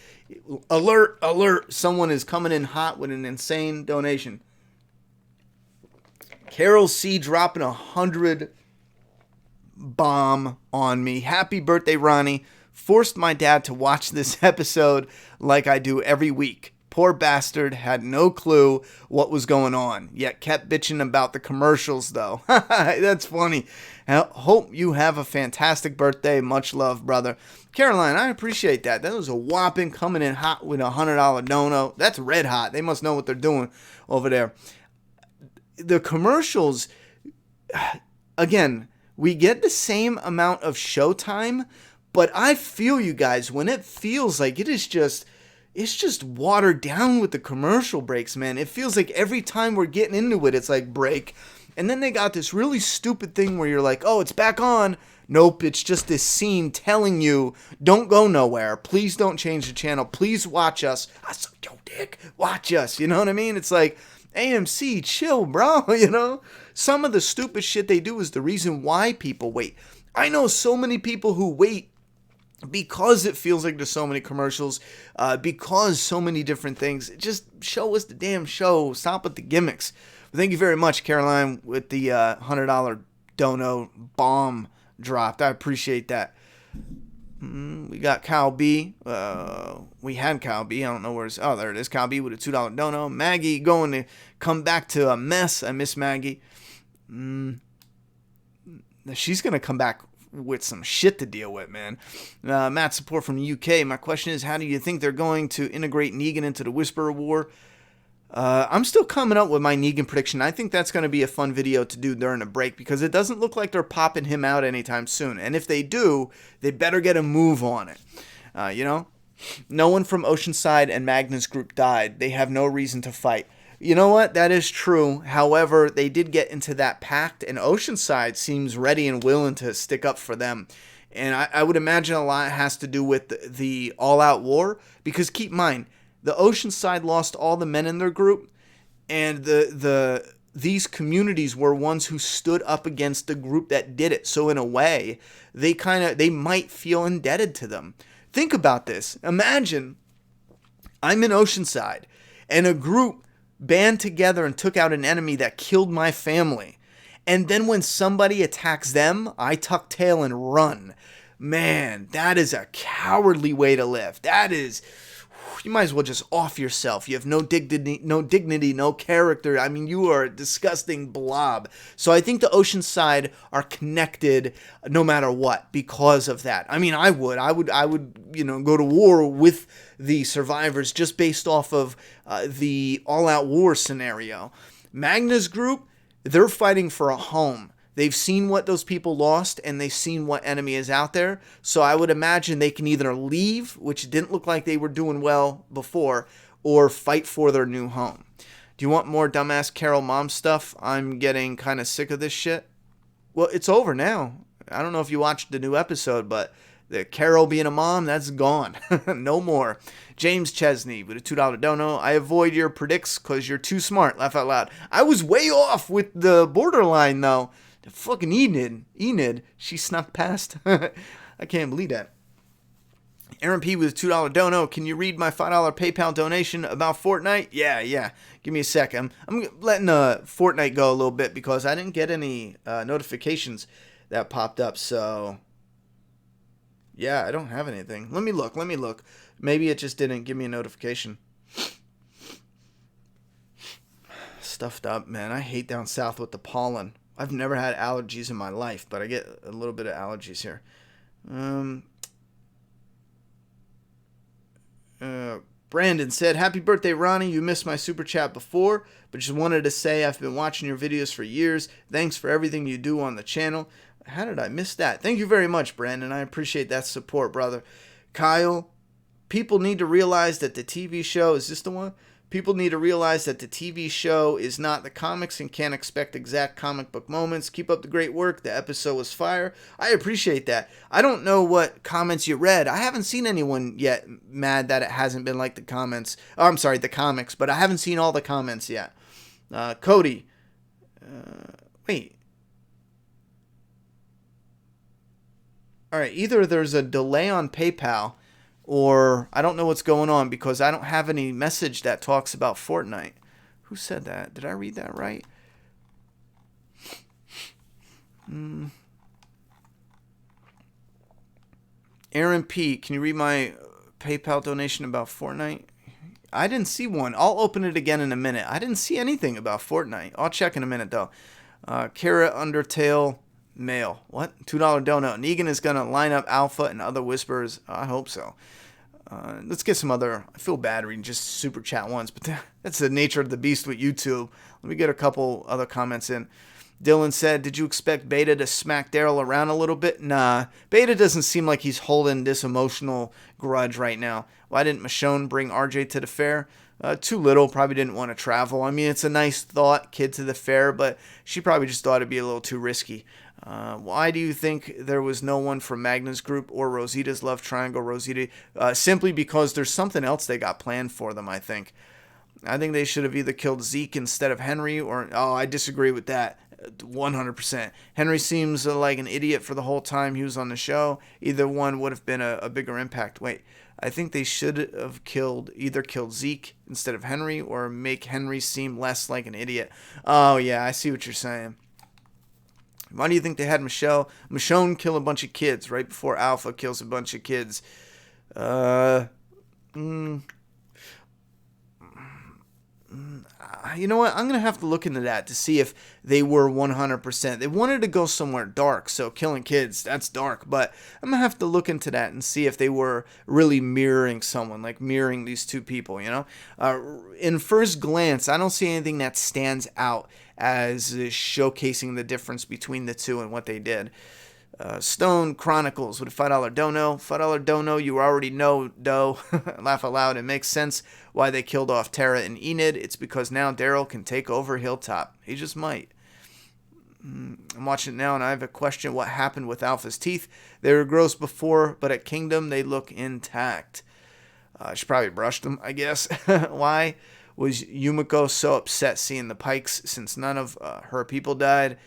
Alert, alert. Someone is coming in hot with an insane donation. Carol C. dropping 100 bomb on me. Happy birthday, Ronnie. Forced my dad to watch this episode like I do every week. Poor bastard had no clue what was going on, yet kept bitching about the commercials, though. That's funny. Hope you have a fantastic birthday. Much love, brother. Caroline, I appreciate that. That was a whopping coming in hot with $100 dono. That's red hot. They must know what they're doing over there. The commercials, again, we get the same amount of showtime, but I feel you guys when it feels like it's just watered down with the commercial breaks, man. It feels like every time we're getting into it, it's like break. And then they got this really stupid thing where you're like, oh, it's back on. Nope, it's just this scene telling you, don't go nowhere. Please don't change the channel. Please watch us. I suck your dick. Watch us. You know what I mean? It's like, AMC, chill, bro. You know? Some of the stupid shit they do is the reason why people wait. I know so many people who wait because it feels like there's so many commercials, because so many different things. Just show us the damn show. Stop with the gimmicks. Thank you very much, Caroline, with the $100 dono bomb dropped. I appreciate that. We got Kyle B. We had Kyle B. I don't know where's... Oh, there it is. Kyle B with a $2 dono. Maggie going to come back to a mess. I miss Maggie. She's going to come back with some shit to deal with, man. Matt Support from the UK. My question is, how do you think they're going to integrate Negan into the Whisperer War? I'm still coming up with my Negan prediction. I think that's going to be a fun video to do during a break because it doesn't look like they're popping him out anytime soon. And if they do, they better get a move on it. You know? No one from Oceanside and Magnus Group died. They have no reason to fight. You know what? That is true. However, they did get into that pact, and Oceanside seems ready and willing to stick up for them. And I would imagine a lot has to do with the all-out war. Because keep in mind, the Oceanside lost all the men in their group, and these communities were ones who stood up against the group that did it. So in a way, they might feel indebted to them. Think about this. Imagine I'm in Oceanside, and a group band together and took out an enemy that killed my family. And then when somebody attacks them, I tuck tail and run. Man, that is a cowardly way to live. That is... You might as well just off yourself. You have no dignity, no character. I mean, you are a disgusting blob. So I think the Oceanside are connected no matter what because of that. I mean, I would, go to war with the survivors just based off of the all-out war scenario. Magnus Group, they're fighting for a home. They've seen what those people lost, and they've seen what enemy is out there. So I would imagine they can either leave, which didn't look like they were doing well before, or fight for their new home. Do you want more dumbass Carol mom stuff? I'm getting kind of sick of this shit. Well, it's over now. I don't know if you watched the new episode, but the Carol being a mom, that's gone. No more. James Chesney with a $2 dono. I avoid your predicts because you're too smart. Laugh out loud. I was way off with the borderline, though. The fucking Enid, she snuck past. I can't believe that. Aaron P with a $2 dono. Can you read my $5 PayPal donation about Fortnite? Yeah. Give me a second. I'm letting Fortnite go a little bit because I didn't get any notifications that popped up. So, yeah, I don't have anything. Let me look. Maybe it just didn't give me a notification. Stuffed up, man. I hate down south with the pollen. I've never had allergies in my life, but I get a little bit of allergies here. Brandon said, happy birthday, Ronnie. You missed my super chat before, but just wanted to say I've been watching your videos for years. Thanks for everything you do on the channel. How did I miss that? Thank you very much, Brandon. I appreciate that support, brother. Kyle, people need to realize that the TV show, is this the one? People need to realize that the TV show is not the comics and can't expect exact comic book moments. Keep up the great work. The episode was fire. I appreciate that. I don't know what comments you read. I haven't seen anyone yet mad that it hasn't been like the comments. Oh, I'm sorry, the comics, but I haven't seen all the comments yet. Cody. Wait. All right, either there's a delay on PayPal or I don't know what's going on because I don't have any message that talks about Fortnite. Who said that? Did I read that right? Aaron P., can you read my PayPal donation about Fortnite? I didn't see one. I'll open it again in a minute. I didn't see anything about Fortnite. I'll check in a minute, though. Kara Undertale Mail. What? $2 donut. Negan is going to line up Alpha and other Whisperers. I hope so. Let's get some other... I feel bad reading just super chat ones, but that's the nature of the beast with YouTube. Let me get a couple other comments in. Dylan said, did you expect Beta to smack Daryl around a little bit? Nah. Beta doesn't seem like he's holding this emotional grudge right now. Why didn't Michonne bring RJ to the fair? Too little. Probably didn't want to travel. I mean, it's a nice thought, kid to the fair, but she probably just thought it'd be a little too risky. Why do you think there was no one from Magna's group or Rosita's love triangle? Rosita, simply because there's something else they got planned for them, I think. I think they should have either killed Zeke instead of Henry or... Oh, I disagree with that. 100%. Henry seems like an idiot for the whole time he was on the show. Either one would have been a bigger impact. Wait, I think they should have either killed Zeke instead of Henry or make Henry seem less like an idiot. Oh, yeah, I see what you're saying. Why do you think they had Michonne kill a bunch of kids right before Alpha kills a bunch of kids? You know what? I'm going to have to look into that to see if they were 100%. They wanted to go somewhere dark, so killing kids, that's dark. But I'm going to have to look into that and see if they were really mirroring someone, like mirroring these two people, you know? In first glance, I don't see anything that stands out as showcasing the difference between the two and what they did. Stone Chronicles with a $5 dono. $5 dono, you already know, dough. Laugh out loud. It makes sense why they killed off Tara and Enid. It's because now Daryl can take over Hilltop. He just might. I'm watching it now and I have a question. What happened with Alpha's teeth? They were gross before, but at Kingdom they look intact. She probably brushed them, I guess. Why was Yumiko so upset seeing the Pikes since none of her people died?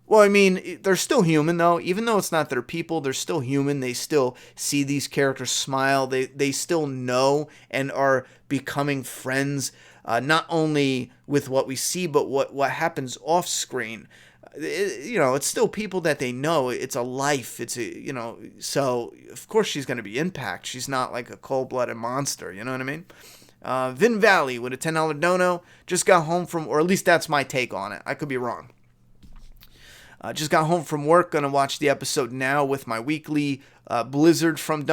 Well, I mean, they're still human, though. Even though it's not their people, they're still human. They still see these characters smile. They still know and are becoming friends, not only with what we see, but what happens off screen. It's still people that they know. It's a life. So of course she's going to be impact. She's not like a cold-blooded monster. You know what I mean? Vin Valley with a $10 dono. Just got home from, or at least that's my take on it. I could be wrong. Just got home from work, gonna watch the episode now with my weekly Blizzard from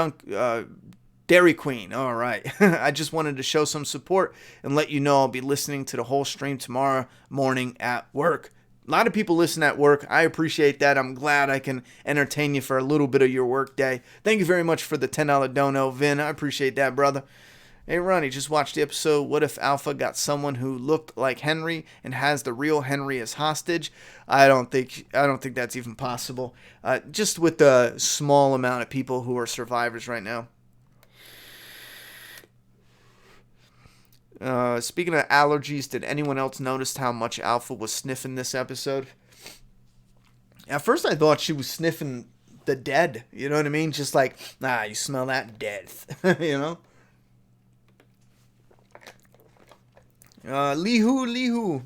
Dairy Queen. All right. I just wanted to show some support and let you know I'll be listening to the whole stream tomorrow morning at work. A lot of people listen at work. I appreciate that. I'm glad I can entertain you for a little bit of your work day. Thank you very much for the $10 dono, Vin. I appreciate that, brother. Hey, Ronnie, just watched the episode. What if Alpha got someone who looked like Henry and has the real Henry as hostage? I don't think that's even possible. Just with the small amount of people who are survivors right now. Speaking of allergies, did anyone else notice how much Alpha was sniffing this episode? At first, I thought she was sniffing the dead. You know what I mean? Just like, you smell that death. You know? Lihu.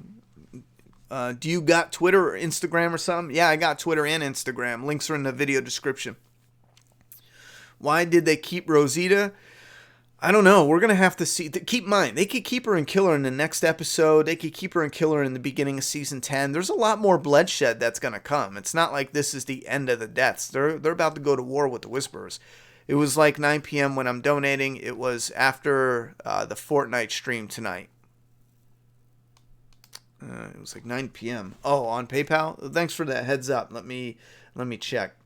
Do you got Twitter or Instagram or something? Yeah, I got Twitter and Instagram. Links are in the video description. Why did they keep Rosita? I don't know. We're going to have to see. Keep in mind, they could keep her and kill her in the next episode. They could keep her and kill her in the beginning of season 10. There's a lot more bloodshed that's going to come. It's not like this is the end of the deaths. They're about to go to war with the Whisperers. It was like 9 p.m. when I'm donating. It was after the Fortnite stream tonight. It was like 9 p.m. Oh, on PayPal? Thanks for that heads up. Let me check.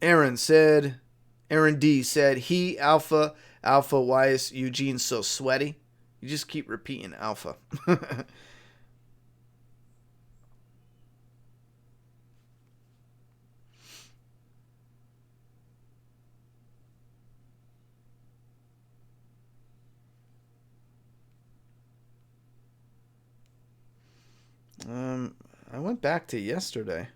Aaron D said, he, Alpha, Alpha, why is Eugene so sweaty? You just keep repeating Alpha. I went back to yesterday.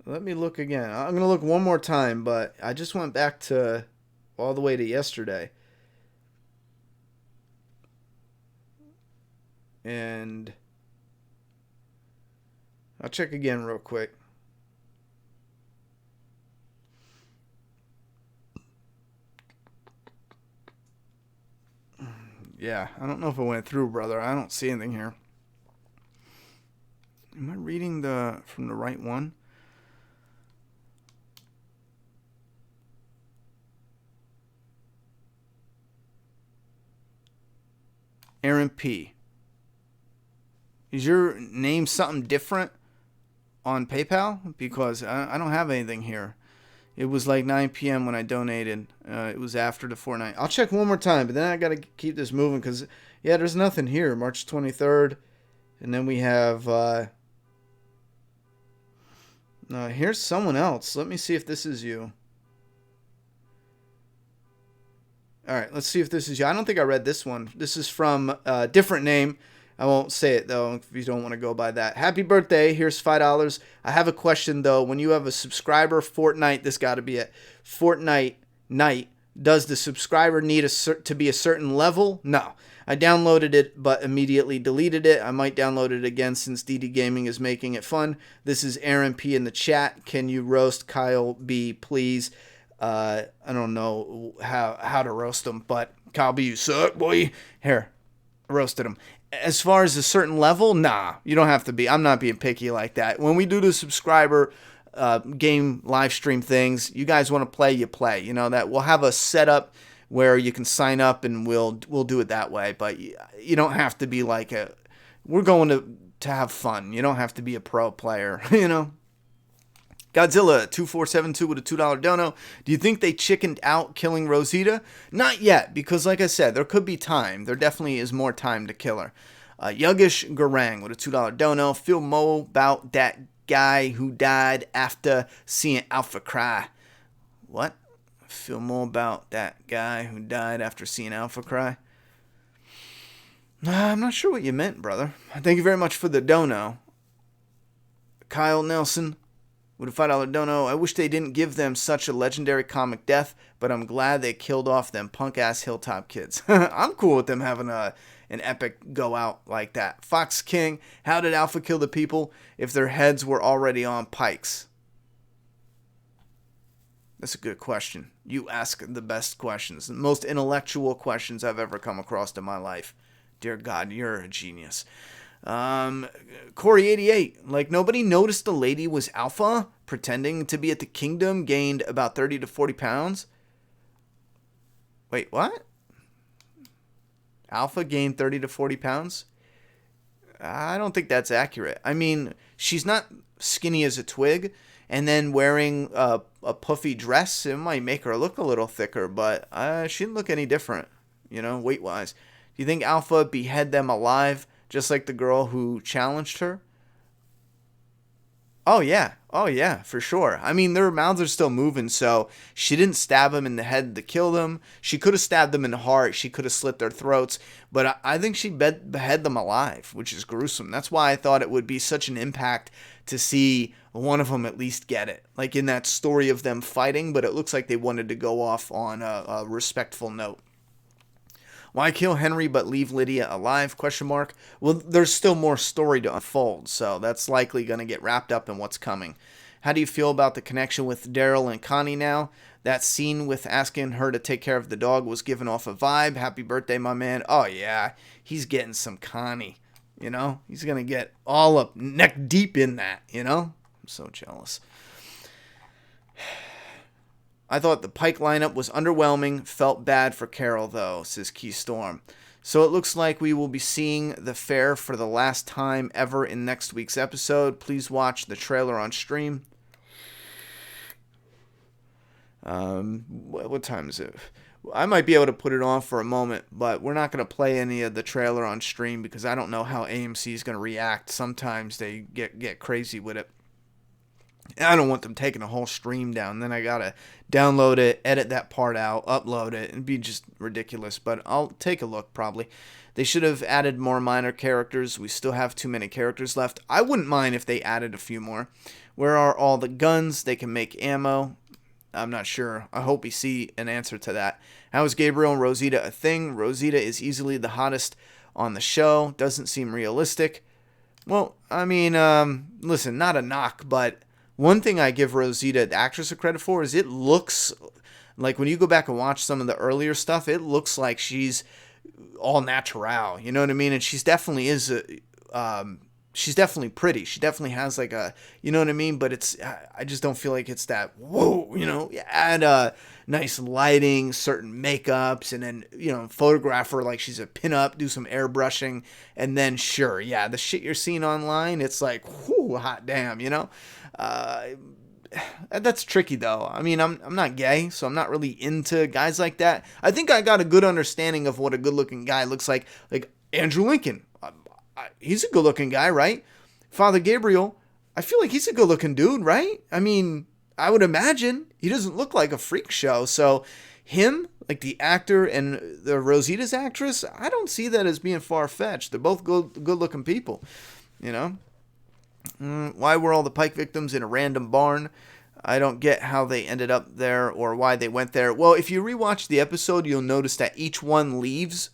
Let me look again. I'm going to look one more time, but I just went back to all the way to yesterday. And I'll check again real quick. Yeah, I don't know if it went through, brother. I don't see anything here. Am I reading from the right one? Aaron P. Is your name something different on PayPal? Because I don't have anything here. It was like 9 p.m. when I donated. It was after the Fortnite. I'll check one more time, but then I got to keep this moving because, yeah, there's nothing here. March 23rd. And then we have... here's someone else. Let me see if this is you. All right, let's see if this is you. I don't think I read this one. This is from a different name. I won't say it, though, if you don't want to go by that. Happy birthday. Here's $5. I have a question, though. When you have a subscriber, Fortnite, this got to be it. Fortnite night, does the subscriber need to be a certain level? No. I downloaded it, but immediately deleted it. I might download it again since DD Gaming is making it fun. This is Aaron P. in the chat. Can you roast Kyle B, please? I don't know how to roast him, but Kyle B, you suck, boy. Here, roasted him. As far as a certain level, nah, you don't have to be. I'm not being picky like that. When we do the subscriber game live stream things, you guys want to play, you play. You know that we'll have a setup where you can sign up and we'll do it that way. But you don't have to be like we're going to have fun. You don't have to be a pro player, you know. Godzilla 2472 with a $2 dono. Do you think they chickened out killing Rosita? Not yet, because like I said, there could be time. There definitely is more time to kill her. Yuggish Garang with a $2 dono. Feel more about that guy who died after seeing Alpha cry. What? Feel more about that guy who died after seeing Alpha cry? I'm not sure what you meant, brother. Thank you very much for the dono. Kyle Nelson with a $5 dono. I wish they didn't give them such a legendary comic death, but I'm glad they killed off them punk-ass Hilltop kids. I'm cool with them having an epic go out like that. Fox King, how did Alpha kill the people if their heads were already on pikes? That's a good question. You ask the best questions, the most intellectual questions I've ever come across in my life. Dear God, you're a genius. Corey88, like nobody noticed the lady was Alpha pretending to be at the kingdom, gained about 30 to 40 pounds. Wait, what? Alpha gained 30 to 40 pounds? I don't think that's accurate. I mean, she's not skinny as a twig, and then wearing a puffy dress, it might make her look a little thicker, but she didn't look any different, you know, weight-wise. Do you think Alpha behead them alive, just like the girl who challenged her? Oh, yeah, for sure. I mean, their mouths are still moving, so she didn't stab them in the head to kill them. She could have stabbed them in the heart. She could have slit their throats. But I think she behead them alive, which is gruesome. That's why I thought it would be such an impact to see one of them at least get it. Like in that story of them fighting, but it looks like they wanted to go off on a respectful note. Why kill Henry but leave Lydia alive? Question mark. Well, there's still more story to unfold, so that's likely going to get wrapped up in what's coming. How do you feel about the connection with Daryl and Connie now? That scene with asking her to take care of the dog was giving off a vibe. Happy birthday, my man. Oh, yeah. He's getting some Connie, you know? He's going to get all up neck deep in that, you know? I'm so jealous. I thought the Pike lineup was underwhelming. Felt bad for Carol, though, says Keystorm. So it looks like we will be seeing the fair for the last time ever in next week's episode. Please watch the trailer on stream. What time is it? I might be able to put it on for a moment, but we're not going to play any of the trailer on stream because I don't know how AMC is going to react. Sometimes they get crazy with it. And I don't want them taking a whole stream down. Then I got to download it, edit that part out, upload it. It'd be just ridiculous, but I'll take a look probably. They should have added more minor characters. We still have too many characters left. I wouldn't mind if they added a few more. Where are all the guns? They can make ammo. I'm not sure. I hope we see an answer to that. How is Gabriel and Rosita a thing? Rosita is easily the hottest on the show. Doesn't seem realistic. Well, I mean, listen, not a knock, but one thing I give Rosita, the actress, a credit for is it looks like when you go back and watch some of the earlier stuff, it looks like she's all natural. You know what I mean? And she's definitely she's definitely pretty. She definitely has like a, you know what I mean? But I just don't feel like it's that, whoa, you know, add nice lighting, certain makeups, and then, you know, photograph her like she's a pinup, do some airbrushing, and then sure, yeah, the shit you're seeing online, it's like, whoo, hot damn, you know? That's tricky though. I mean, I'm not gay, so I'm not really into guys like that. I think I got a good understanding of what a good-looking guy looks like Andrew Lincoln. He's a good-looking guy, right? Father Gabriel, I feel like he's a good-looking dude, right? I mean, I would imagine he doesn't look like a freak show. So him, like the actor and the Rosita's actress, I don't see that as being far-fetched. They're both good-looking people, you know? Why were all the Pike victims in a random barn? I don't get how they ended up there or why they went there. Well, if you rewatch the episode, you'll notice that each one leaves.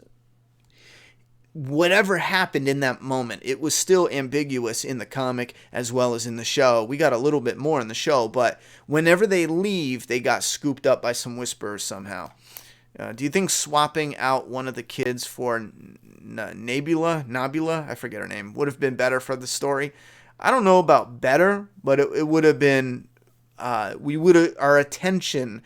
Whatever happened in that moment, it was still ambiguous in the comic as well as in the show. We got a little bit more in the show, but whenever they leave, they got scooped up by some whisperers somehow. Do you think swapping out one of the kids for Nebula, I forget her name, would have been better for the story? I don't know about better, but it would have been, our attention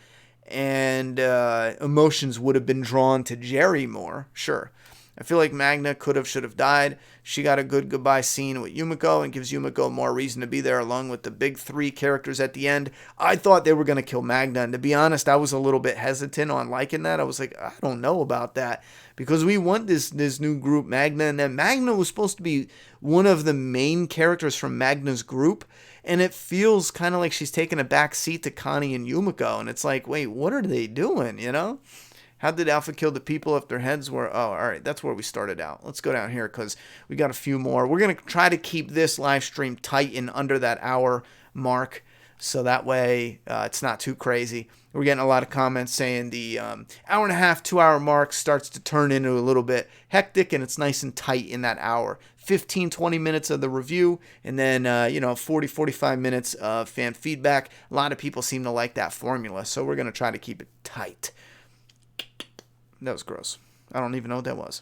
and emotions would have been drawn to Jerry more, sure. I feel like Magna should have died. She got a good goodbye scene with Yumiko and gives Yumiko more reason to be there along with the big three characters at the end. I thought they were going to kill Magna, and to be honest, I was a little bit hesitant on liking that. I was like, I don't know about that because we want this new group, Magna, and then Magna was supposed to be one of the main characters from Magna's group, and it feels kind of like she's taking a back seat to Connie and Yumiko, and it's like, wait, what are they doing, you know? How did Alpha kill the people if their heads were... Oh, all right. That's where we started out. Let's go down here because we got a few more. We're going to try to keep this live stream tight and under that hour mark so that way it's not too crazy. We're getting a lot of comments saying the hour and a half, 2 hour mark starts to turn into a little bit hectic and it's nice and tight in that hour. 15, 20 minutes of the review and then, 40, 45 minutes of fan feedback. A lot of people seem to like that formula, so we're going to try to keep it tight. That was gross. I don't even know what that was.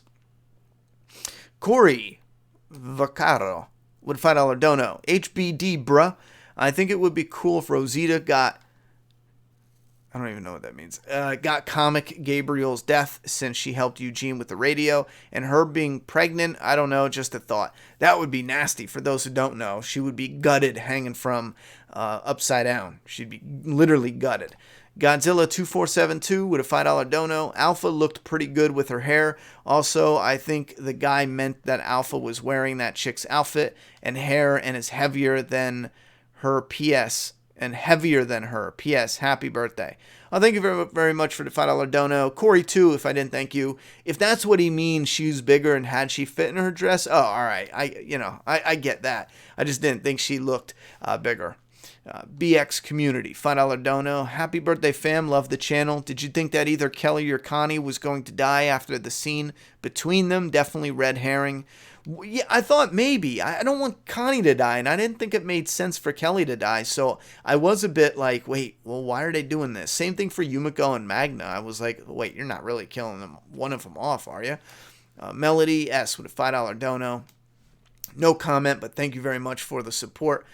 Corey Vaccaro with $5 dono. HBD, bruh. I think it would be cool if Rosita got... I don't even know what that means. Got comic Gabriel's death since she helped Eugene with the radio. And her being pregnant, I don't know, just a thought. That would be nasty for those who don't know. She would be gutted hanging from upside down. She'd be literally gutted. Godzilla 2472 with a $5 dono. Alpha looked pretty good with her hair. Also, I think the guy meant that Alpha was wearing that chick's outfit and hair and is heavier than her. P.S. And heavier than her. P.S. Happy birthday. Thank you very, very much for the $5 dono. Corey, too, if I didn't thank you. If that's what he means, she's bigger and had she fit in her dress, oh, all right. I get that. I just didn't think she looked bigger. BX Community, $5 dono. Happy birthday, fam. Love the channel. Did you think that either Kelly or Connie was going to die after the scene between them? Definitely red herring. Yeah, I thought maybe. I don't want Connie to die, and I didn't think it made sense for Kelly to die, so I was a bit like, wait, well, why are they doing this? Same thing for Yumiko and Magna. I was like, wait, you're not really killing one of them off, are you? Melody S with a $5 dono. No comment, but thank you very much for the support.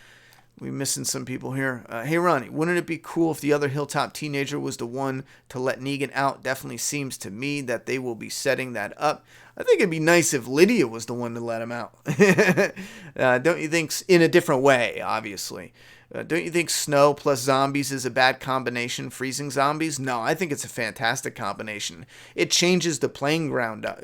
We're missing some people here. Hey, Ronnie, wouldn't it be cool if the other Hilltop teenager was the one to let Negan out? Definitely seems to me that they will be setting that up. I think it'd be nice if Lydia was the one to let him out. Don't you think? In a different way, obviously. Don't you think snow plus zombies is a bad combination? Freezing zombies? No, I think it's a fantastic combination. It changes the playing ground up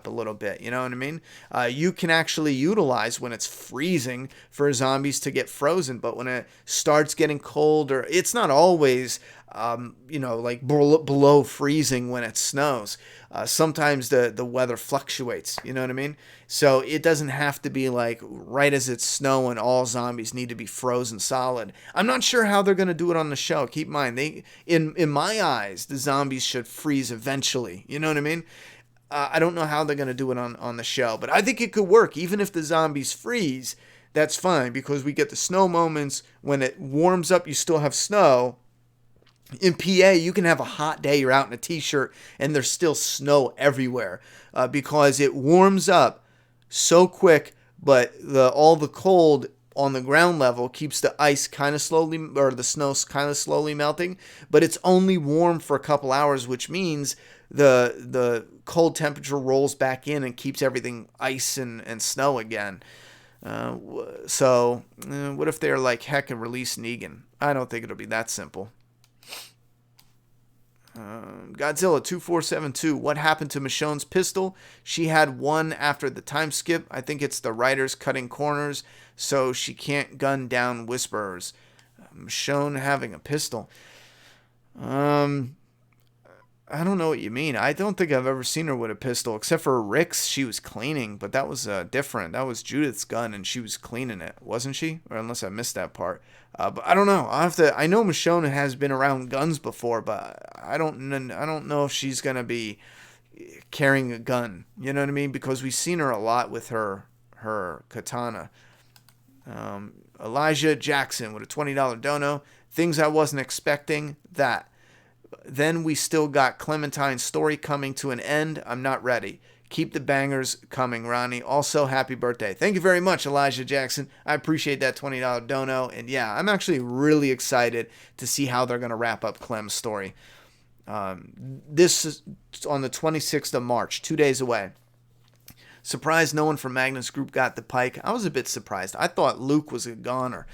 a little bit. You know what I mean? You can actually utilize when it's freezing for zombies to get frozen, but when it starts getting cold, or it's not always like below freezing when it snows. Sometimes the weather fluctuates, you know what I mean? So it doesn't have to be like right as it's snowing, all zombies need to be frozen solid. I'm not sure how they're going to do it on the show. Keep in mind, in my eyes, the zombies should freeze eventually. You know what I mean? I don't know how they're going to do it on the show, but I think it could work. Even if the zombies freeze, that's fine because we get the snow moments. When it warms up, you still have snow. In PA, you can have a hot day, you're out in a t-shirt, and there's still snow everywhere because it warms up so quick, but all the cold on the ground level keeps the ice kind of slowly, or the snow kind of slowly melting, but it's only warm for a couple hours, which means the cold temperature rolls back in and keeps everything ice and snow again. So what if they're like, heck, and release Negan? I don't think it'll be that simple. Godzilla 2472. What happened to Michonne's pistol? She had one after the time skip. I think it's the writers cutting corners so she can't gun down whisperers. Michonne having a pistol. I don't know what you mean. I don't think I've ever seen her with a pistol, except for Rick's. She was cleaning, but that was different. That was Judith's gun, and she was cleaning it, wasn't she? Or unless I missed that part. But I don't know. I know Michonne has been around guns before, but I don't know if she's gonna be carrying a gun. You know what I mean? Because we've seen her a lot with her katana. Elijah Jackson with a $20 dono. Things I wasn't expecting. That. Then we still got Clementine's story coming to an end. I'm not ready. Keep the bangers coming, Ronnie. Also, happy birthday. Thank you very much, Elijah Jackson. I appreciate that $20 dono. And yeah, I'm actually really excited to see how they're going to wrap up Clem's story. This is on the 26th of March, 2 days away. Surprised no one from Magnus Group got the Pike. I was a bit surprised. I thought Luke was a goner.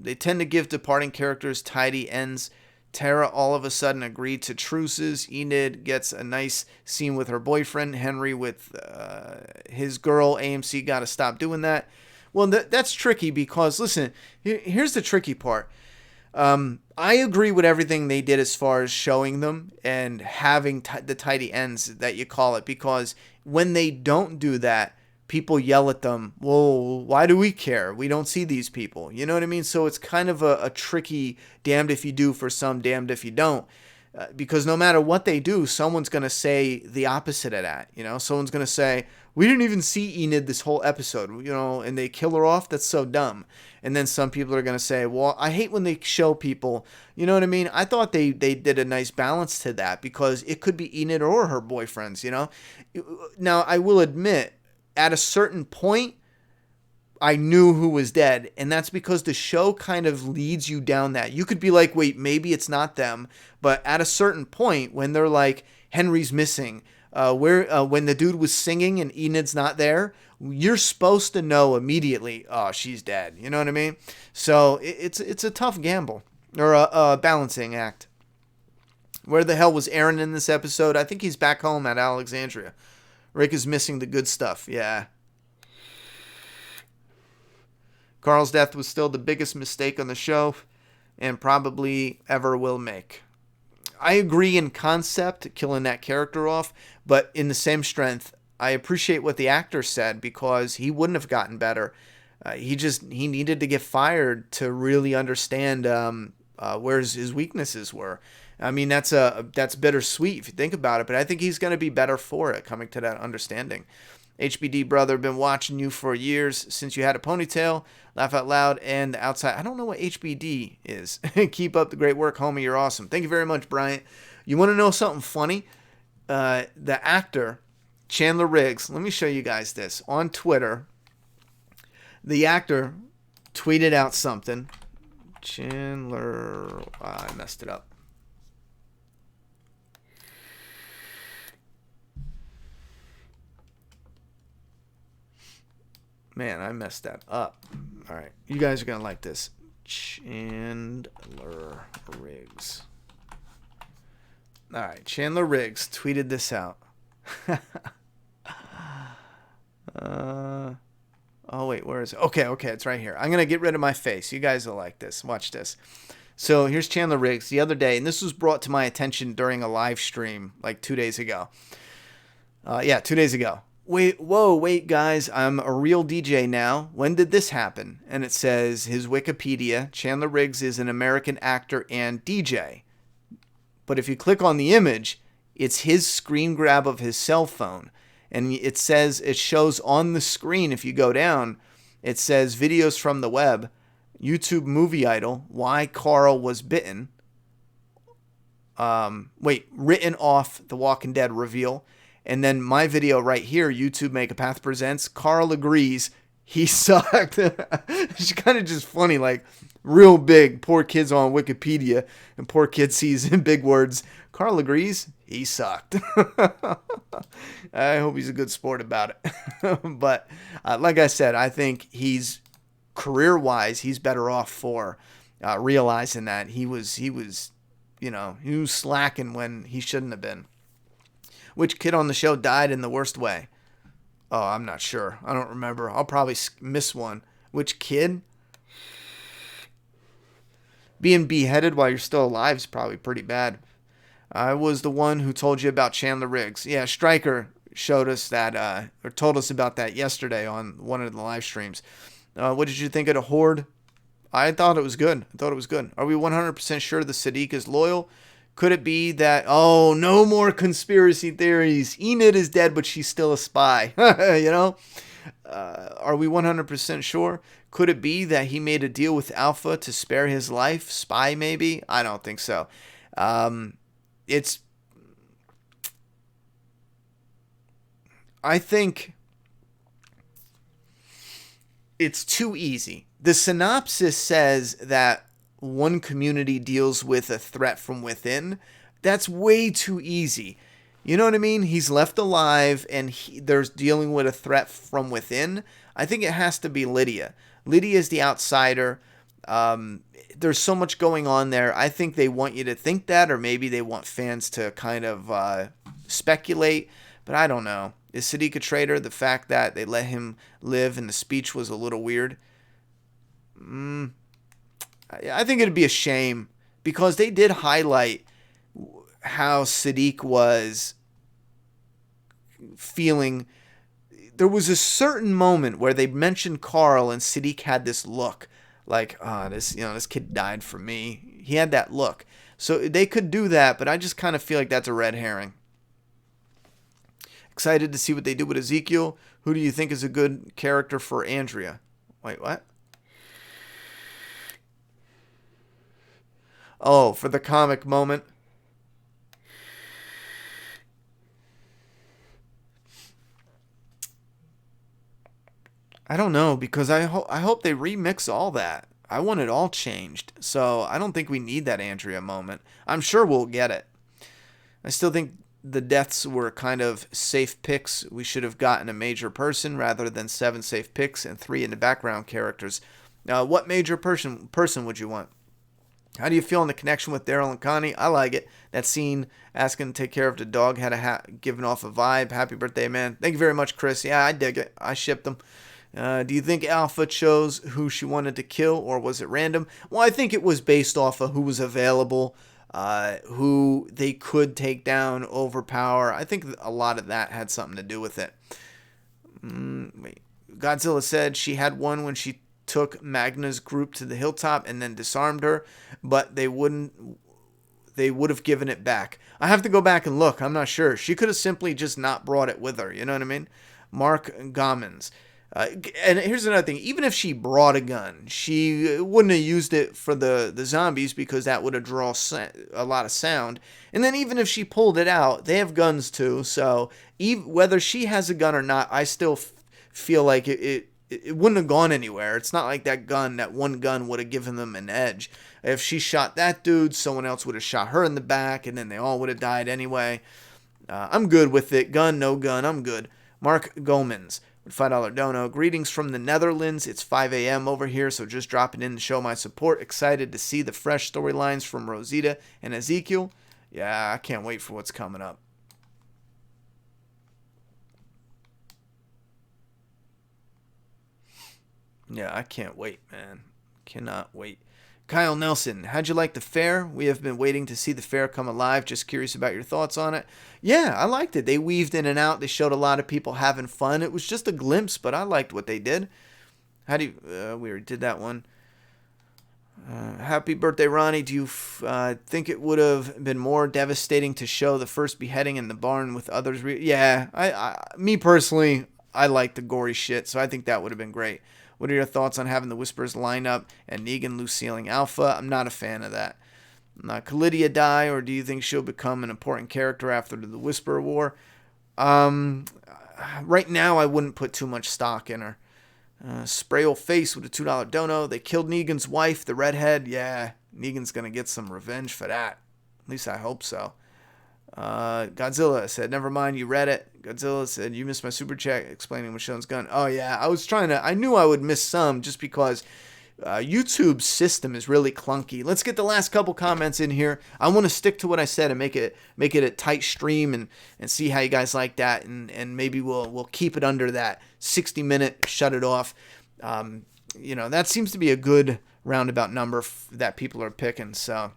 They tend to give departing characters tidy ends. Tara all of a sudden agreed to truces. Enid gets a nice scene with her boyfriend. Henry with his girl. AMC got to stop doing that. Well, that's tricky because, listen, here's the tricky part. I agree with everything they did as far as showing them and having the tidy ends that you call it, because when they don't do that, people yell at them, well, why do we care? We don't see these people. You know what I mean? So it's kind of a tricky damned if you do for some, damned if you don't. Because no matter what they do, someone's going to say the opposite of that. You know, someone's going to say, we didn't even see Enid this whole episode, you know, and they kill her off. That's so dumb. And then some people are going to say, well, I hate when they show people, you know what I mean? I thought they did a nice balance to that because it could be Enid or her boyfriends, you know? Now, I will admit, at a certain point, I knew who was dead, and that's because the show kind of leads you down that. You could be like, wait, maybe it's not them, but at a certain point, when they're like, Henry's missing, when the dude was singing and Enid's not there, you're supposed to know immediately, oh, she's dead. You know what I mean? So it's a tough gamble, or a balancing act. Where the hell was Aaron in this episode? I think he's back home at Alexandria. Rick is missing the good stuff. Yeah. Carl's death was still the biggest mistake on the show and probably ever will make. I agree in concept, killing that character off, but in the same strength, I appreciate what the actor said because he wouldn't have gotten better. He needed to get fired to really understand where his weaknesses were. I mean, that's bittersweet if you think about it, but I think he's going to be better for it, coming to that understanding. HBD brother, been watching you for years since you had a ponytail. Laugh out loud and outside. I don't know what HBD is. Keep up the great work, homie. You're awesome. Thank you very much, Bryant. You want to know something funny? The actor Chandler Riggs. Let me show you guys this on Twitter. The actor tweeted out something. Chandler. I messed it up. Man, I messed that up. All right. You guys are going to like this. Chandler Riggs. All right. Chandler Riggs tweeted this out. Oh, wait. Where is it? Okay. It's right here. I'm going to get rid of my face. You guys will like this. Watch this. So here's Chandler Riggs the other day, and this was brought to my attention during a live stream like 2 days ago. 2 days ago. Wait, guys, I'm a real DJ now. When did this happen? And it says his Wikipedia, Chandler Riggs is an American actor and DJ. But if you click on the image, it's his screen grab of his cell phone. And it shows on the screen, if you go down, it says videos from the web, YouTube movie idol, why Carl was bitten. Written off The Walking Dead reveal. And then my video right here, YouTube Make a Path presents, Carl agrees he sucked. It's kind of just funny, like real big, poor kid's on Wikipedia, and poor kid sees in big words, Carl agrees he sucked. I hope he's a good sport about it. But like I said, I think he's career-wise, he's better off for realizing that he was slacking when he shouldn't have been. Which kid on the show died in the worst way? Oh, I'm not sure. I don't remember. I'll probably miss one. Which kid? Being beheaded while you're still alive is probably pretty bad. I was the one who told you about Chandler Riggs. Yeah, Stryker showed us that, or told us about that yesterday on one of the live streams. What did you think of the Horde? I thought it was good. Are we 100% sure the Siddiq is loyal? Could it be that, no more conspiracy theories. Enid is dead, but she's still a spy. Are we 100% sure? Could it be that he made a deal with Alpha to spare his life? Spy, maybe? I don't think so. I think it's too easy. The synopsis says that one community deals with a threat from within. That's way too easy. You know what I mean? He's left alive and there's dealing with a threat from within. I think it has to be Lydia. Lydia is the outsider. There's so much going on there. I think they want you to think that, or maybe they want fans to kind of speculate, but I don't know. Is Siddiq a traitor? The fact that they let him live and the speech was a little weird. I think it'd be a shame because they did highlight how Siddiq was feeling. There was a certain moment where they mentioned Carl and Siddiq had this look like, this kid died for me. He had that look. So they could do that, but I just kind of feel like that's a red herring. Excited to see what they do with Ezekiel. Who do you think is a good character for Andrea? Wait, what? Oh, for the comic moment. I don't know, because I hope they remix all that. I want it all changed. So I don't think we need that Andrea moment. I'm sure we'll get it. I still think the deaths were kind of safe picks. We should have gotten a major person rather than 7 safe picks and 3 in the background characters. What major person would you want? How do you feel in the connection with Daryl and Connie? I like it. That scene asking to take care of the dog had given off a vibe. Happy birthday, man. Thank you very much, Chris. Yeah, I dig it. I shipped them. Do you think Alpha chose who she wanted to kill, or was it random? Well, I think it was based off of who was available, who they could take down, overpower. I think a lot of that had something to do with it. Godzilla said she had one when she took Magna's group to the hilltop and then disarmed her, but they would have given it back. I have to go back and look. I'm not sure. She could have simply just not brought it with her. You know what I mean? Mark Gommans. And here's another thing. Even if she brought a gun, she wouldn't have used it for the zombies because that would have drawn a lot of sound. And then even if she pulled it out, they have guns too. So whether she has a gun or not, I still feel like it wouldn't have gone anywhere. It's not like that one gun would have given them an edge. If she shot that dude, someone else would have shot her in the back, and then they all would have died anyway. I'm good with it. Gun, no gun, I'm good. Mark Gomans. with $5 dono. Greetings from the Netherlands. It's 5 a.m. over here, so just dropping in to show my support. Excited to see the fresh storylines from Rosita and Ezekiel. Yeah, I can't wait for what's coming up. Yeah, I can't wait, man. Cannot wait. Kyle Nelson, how'd you like the fair? We have been waiting to see the fair come alive. Just curious about your thoughts on it. Yeah, I liked it. They weaved in and out. They showed a lot of people having fun. It was just a glimpse, but I liked what they did. How do you... we already did that one. Happy birthday, Ronnie. Do you think it would have been more devastating to show the first beheading in the barn with others? Yeah, me personally, I like the gory shit, so I think that would have been great. What are your thoughts on having the Whispers line up and Negan Lucilleing Alpha? I'm not a fan of that. Could Lydia die, or do you think she'll become an important character after the Whisperer War? Right now, I wouldn't put too much stock in her. Sprayel Face with a $2 dono. They killed Negan's wife, the redhead. Yeah, Negan's going to get some revenge for that. At least I hope so. Godzilla said, never mind, you read it. Godzilla said, you missed my super chat explaining Michonne's gun. Oh, yeah, I knew I would miss some just because YouTube's system is really clunky. Let's get the last couple comments in here. I want to stick to what I said and make it a tight stream and see how you guys like that, and maybe we'll keep it under that 60-minute, shut it off. That seems to be a good roundabout number that people are picking. So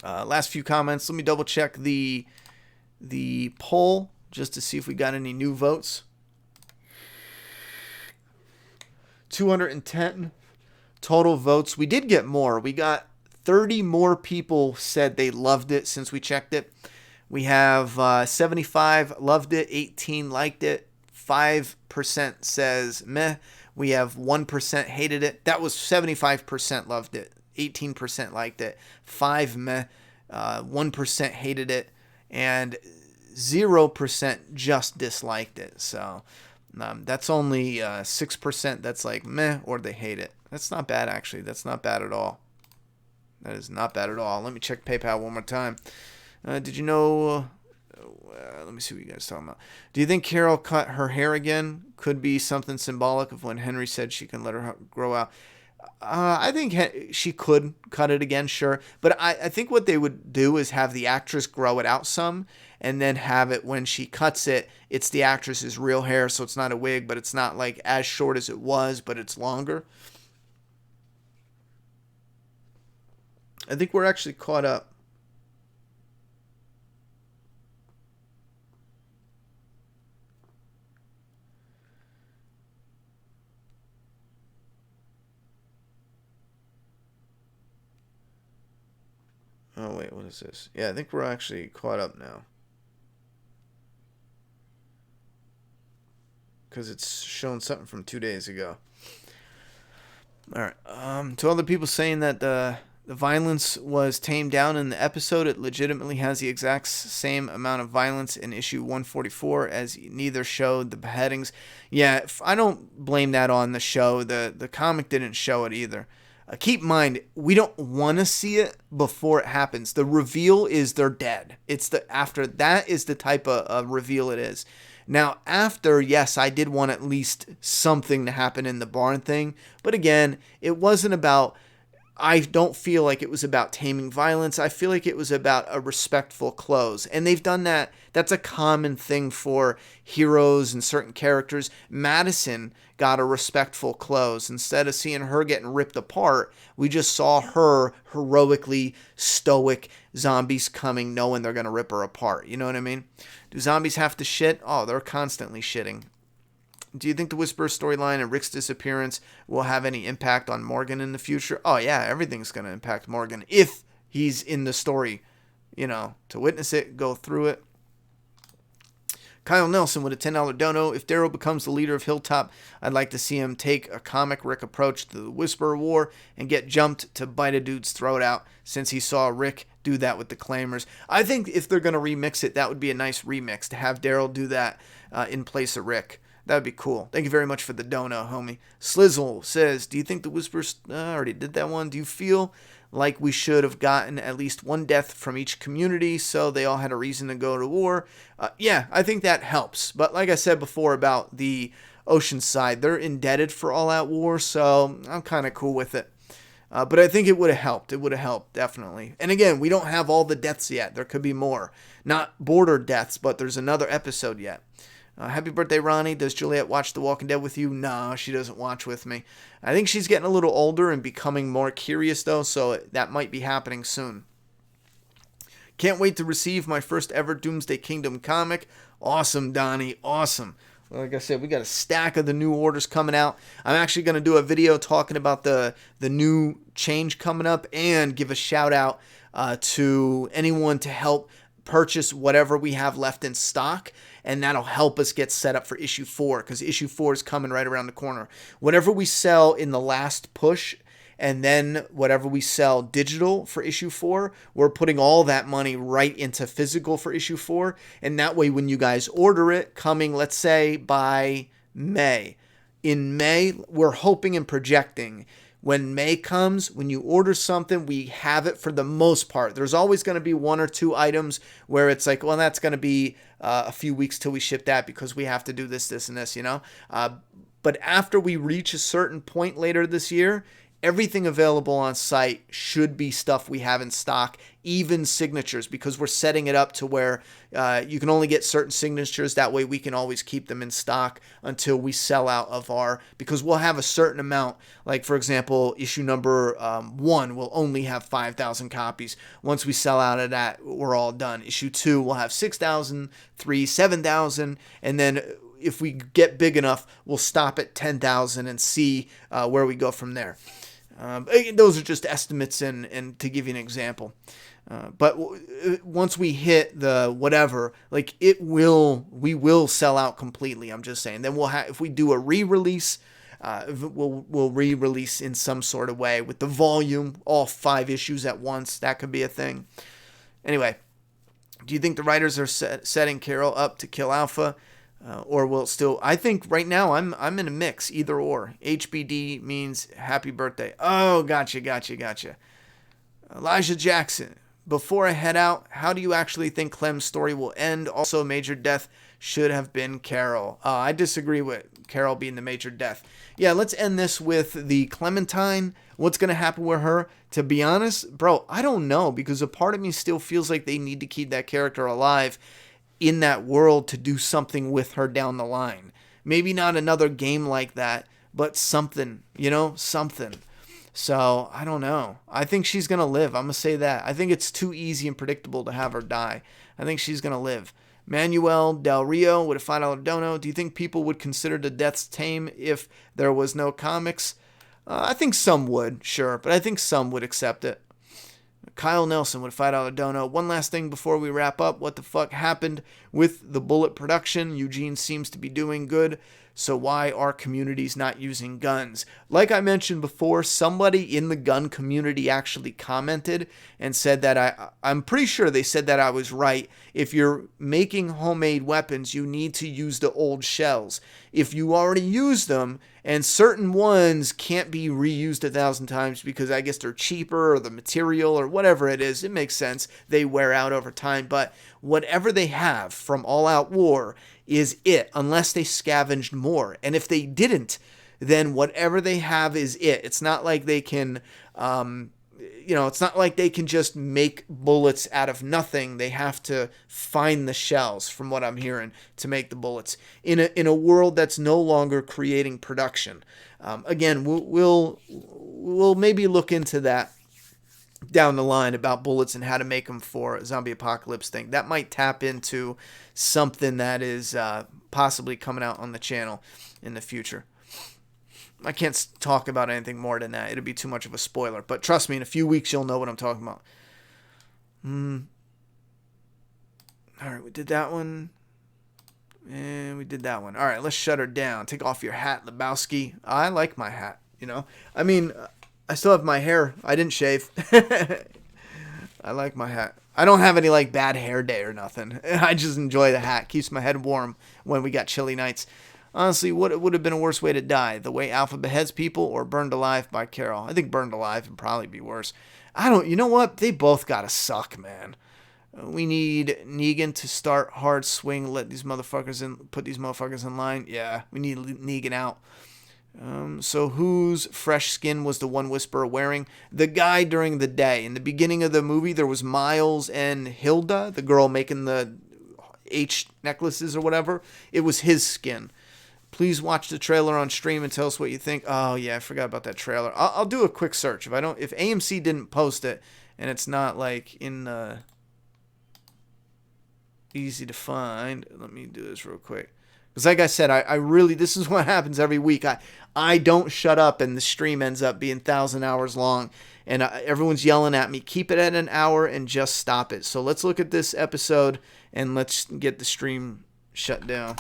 last few comments. Let me double check the poll just to see if we got any new votes. 210 total votes. We did get more. We got 30 more people said they loved it since we checked it. We have 75 loved it, 18 liked it, 5% says meh. We have 1% hated it. That was 75% loved it, 18% liked it, 5 meh, 1% hated it, and 0% just disliked it. So that's only 6% that's like meh or they hate it. That's not bad, actually. That's not bad at all. That is not bad at all. Let me check PayPal one more time. Did you know... let me see what you guys are talking about. Do you think Carol cut her hair again? Could be something symbolic of when Henry said she can let her grow out. I think she could cut it again, sure. But I think what they would do is have the actress grow it out some, and then have it when she cuts it, it's the actress's real hair, so it's not a wig, but it's not like as short as it was, but it's longer. I think we're actually caught up. Oh, wait, what is this? Yeah, I think we're actually caught up now. Because it's shown something from 2 days ago. All right. To other people saying that the violence was tamed down in the episode, it legitimately has the exact same amount of violence in issue 144 as neither showed the beheadings. Yeah, I don't blame that on the show. The comic didn't show it either. Keep in mind, we don't want to see it before it happens. The reveal is they're dead. After that is the type of reveal it is. Now, after, yes, I did want at least something to happen in the barn thing. But again, it wasn't about... I don't feel like it was about taming violence. I feel like it was about a respectful close. And they've done that. That's a common thing for heroes and certain characters. Madison got a respectful close. Instead of seeing her getting ripped apart, we just saw her heroically stoic, zombies coming, knowing they're going to rip her apart. You know what I mean? Do zombies have to shit? Oh, they're constantly shitting. Do you think the Whisperer storyline and Rick's disappearance will have any impact on Morgan in the future? Oh, yeah, everything's going to impact Morgan if he's in the story, to witness it, go through it. Kyle Nelson with a $10 dono. If Daryl becomes the leader of Hilltop, I'd like to see him take a comic Rick approach to the Whisperer War and get jumped to bite a dude's throat out, since he saw Rick do that with the Claimers. I think if they're going to remix it, that would be a nice remix to have Daryl do that in place of Rick. That would be cool. Thank you very much for the dono, homie. Slizzle says, do you think the Whispers... I already did that one. Do you feel like we should have gotten at least one death from each community so they all had a reason to go to war? Yeah, I think that helps. But like I said before about the Oceanside, they're indebted for All Out War, so I'm kind of cool with it. But I think it would have helped. It would have helped, definitely. And again, we don't have all the deaths yet. There could be more. Not border deaths, but there's another episode yet. Happy birthday, Ronnie. Does Juliet watch The Walking Dead with you? No, she doesn't watch with me. I think she's getting a little older and becoming more curious, though, so that might be happening soon. Can't wait to receive my first ever Doomsday Kingdom comic. Awesome, Donnie. Awesome. Like I said, we got a stack of the new orders coming out. I'm actually going to do a video talking about the new change coming up and give a shout out to anyone to help purchase whatever we have left in stock, and that'll help us get set up for issue 4, because issue 4 is coming right around the corner. Whatever we sell in the last push, and then whatever we sell digital for issue 4, we're putting all that money right into physical for issue 4, and that way when you guys order it coming, let's say by May, in May, we're hoping and projecting when May comes, when you order something, we have it for the most part. There's always going to be 1 or 2 items where it's like, well, that's going to be a few weeks till we ship that because we have to do this, and this, you know. But after we reach a certain point later this year, everything available on site should be stuff we have in stock, even signatures, because we're setting it up to where you can only get certain signatures. That way we can always keep them in stock until we sell out of because we'll have a certain amount. Like, for example, issue number 1 will only have 5,000 copies. Once we sell out of that, we're all done. Issue 2 will have 6,000, 3, 7,000, and then if we get big enough, we'll stop at 10,000 and see where we go from there. Those are just estimates and to give you an example. But once we hit the whatever, like we will sell out completely. I'm just saying. Then if we do a re-release, we'll re-release in some sort of way with the volume, all 5 issues at once. That could be a thing. Anyway, do you think the writers are setting Carol up to kill Alpha? Or will it still... I think right now I'm in a mix, either or. HBD means happy birthday. Oh, gotcha. Elijah Jackson, before I head out, how do you actually think Clem's story will end? Also, major death should have been Carol. I disagree with Carol being the major death. Yeah, let's end this with the Clementine. What's going to happen with her? To be honest, bro, I don't know, because a part of me still feels like they need to keep that character alive in that world to do something with her down the line. Maybe not another game like that, but something, something. So, I don't know. I think she's going to live. I'm going to say that. I think it's too easy and predictable to have her die. I think she's going to live. Manuel Del Rio with a $5 dono. Do you think people would consider the deaths tame if there was no comics? I think some would, sure, but I think some would accept it. Kyle Nelson with a $5 dono. One last thing before we wrap up. What the fuck happened with the Bullet production? Eugene seems to be doing good, so why are communities not using guns? Like I mentioned before, somebody in the gun community actually commented and said that I'm pretty sure they said that I was right. If you're making homemade weapons, you need to use the old shells. If you already use them, and certain ones can't be reused 1,000 times because I guess they're cheaper or the material or whatever it is, it makes sense. They wear out over time. But whatever they have from All Out War is it, unless they scavenged more. And if they didn't, then whatever they have is it. It's not like they can... it's not like they can just make bullets out of nothing. They have to find the shells, from what I'm hearing, to make the bullets in a world that's no longer creating production. Again, we'll maybe look into that down the line about bullets and how to make them for a zombie apocalypse thing. That might tap into something that is possibly coming out on the channel in the future. I can't talk about anything more than that. It'd be too much of a spoiler. But trust me, in a few weeks, you'll know what I'm talking about. All right, we did that one. And we did that one. All right, let's shut her down. Take off your hat, Lebowski. I like my hat, I mean, I still have my hair. I didn't shave. I like my hat. I don't have any, bad hair day or nothing. I just enjoy the hat. Keeps my head warm when we got chilly nights. Honestly, what would have been a worse way to die? The way Alpha beheads people or Burned Alive by Carol? I think Burned Alive would probably be worse. You know what? They both gotta suck, man. We need Negan to start hard swing, let these motherfuckers in, put these motherfuckers in line. Yeah, we need Negan out. So whose fresh skin was the one Whisperer wearing? The guy during the day. In the beginning of the movie, there was Miles and Hilda, the girl making the H necklaces or whatever. It was his skin. Please watch the trailer on stream and tell us what you think. Oh yeah, I forgot about that trailer. I'll do a quick search. If AMC didn't post it and it's not like in easy to find, let me do this real quick. Because like I said, I really, this is what happens every week. I don't shut up and the stream ends up being 1,000 hours long. And everyone's yelling at me, keep it at an hour and just stop it. So let's look at this episode and let's get the stream shut down.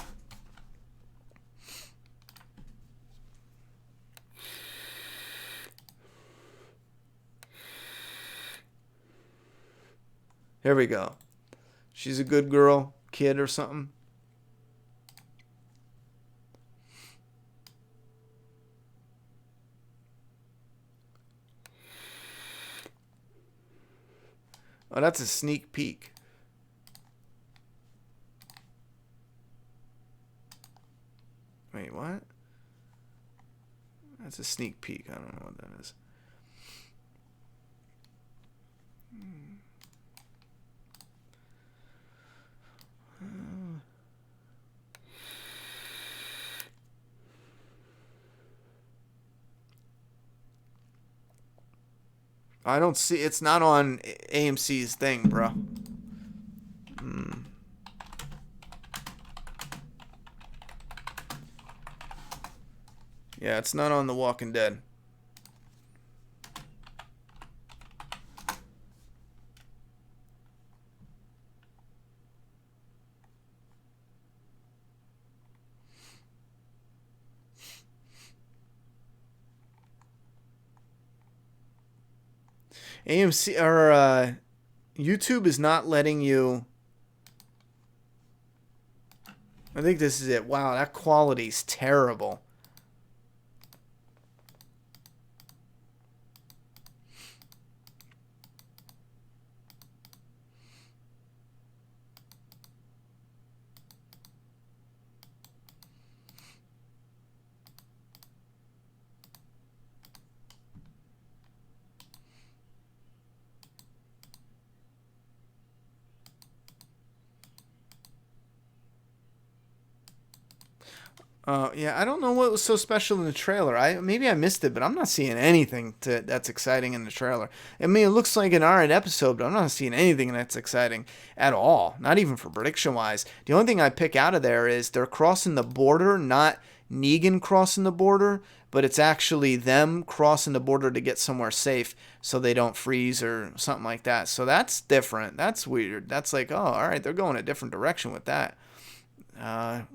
Here we go. She's a good girl, kid or something. Oh, that's a sneak peek. Wait, what? That's a sneak peek. I don't know what that is. I don't see. It's not on AMC's thing, bro. Yeah, it's not on The Walking Dead. AMC or YouTube is not letting you. I think this is it. Wow, that quality's terrible. Yeah, I don't know what was so special in the trailer. Maybe I missed it, but I'm not seeing anything that's exciting in the trailer. I mean, it looks like an alright episode, but I'm not seeing anything that's exciting at all. Not even for prediction-wise. The only thing I pick out of there is they're crossing the border, not Negan crossing the border, but it's actually them crossing the border to get somewhere safe so they don't freeze or something like that. So that's different. That's weird. That's like, oh, alright, they're going a different direction with that.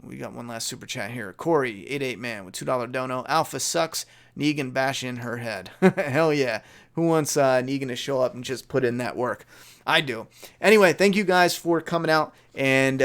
We got one last super chat here. Corey, 88 man with $2 dono. Alpha sucks. Negan bash in her head. Hell yeah. Who wants Negan to show up and just put in that work? I do. Anyway, thank you guys for coming out and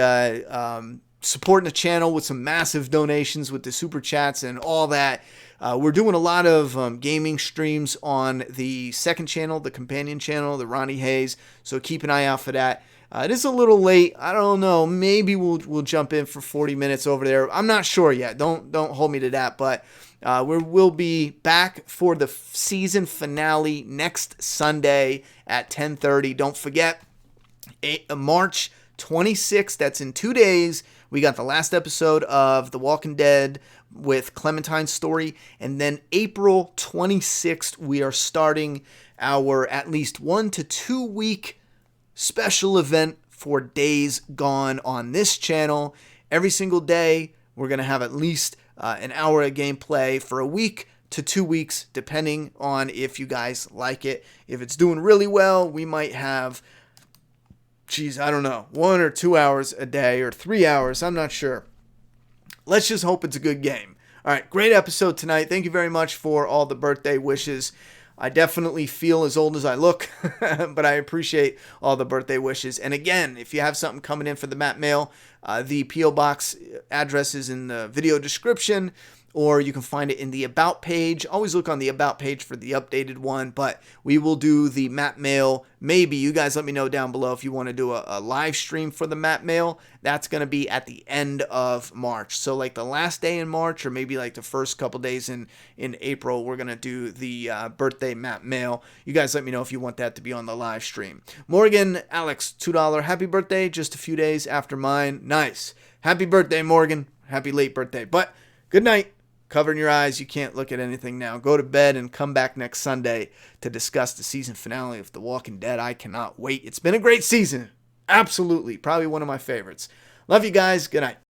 supporting the channel with some massive donations with the super chats and all that. We're doing a lot of gaming streams on the second channel, the companion channel, the Ronnie Hayes. So keep an eye out for that. It is a little late. I don't know. Maybe we'll jump in for 40 minutes over there. I'm not sure yet. Don't hold me to that. But we'll be back for the season finale next Sunday at 10:30. Don't forget, March 26th. That's in 2 days. We got the last episode of The Walking Dead with Clementine's story. And then April 26th, we are starting our at least 1 to 2 week special event for Days Gone on this channel. Every single day, we're going to have at least an hour of gameplay for a week to 2 weeks, depending on if you guys like it. If it's doing really well, we might have, I don't know, 1 or 2 hours a day or 3 hours. I'm not sure. Let's just hope it's a good game. All right, great episode tonight. Thank you very much for all the birthday wishes. I definitely feel as old as I look, but I appreciate all the birthday wishes. And again, if you have something coming in for the Matt Mail, the P.O. Box address is in the video description, or you can find it in the About page. Always look on the About page for the updated one, but we will do the Matt Mail. Maybe you guys let me know down below if you want to do a live stream for the Matt Mail. That's going to be at the end of March. So like the last day in March, or maybe like the first couple days in April, we're going to do the birthday Matt Mail. You guys let me know if you want that to be on the live stream. Morgan, Alex, $2. Happy birthday, just a few days after mine. Nice. Happy birthday, Morgan. Happy late birthday. But good night. Covering your eyes, you can't look at anything now. Go to bed and come back next Sunday to discuss the season finale of The Walking Dead. I cannot wait. It's been a great season. Absolutely. Probably one of my favorites. Love you guys. Good night.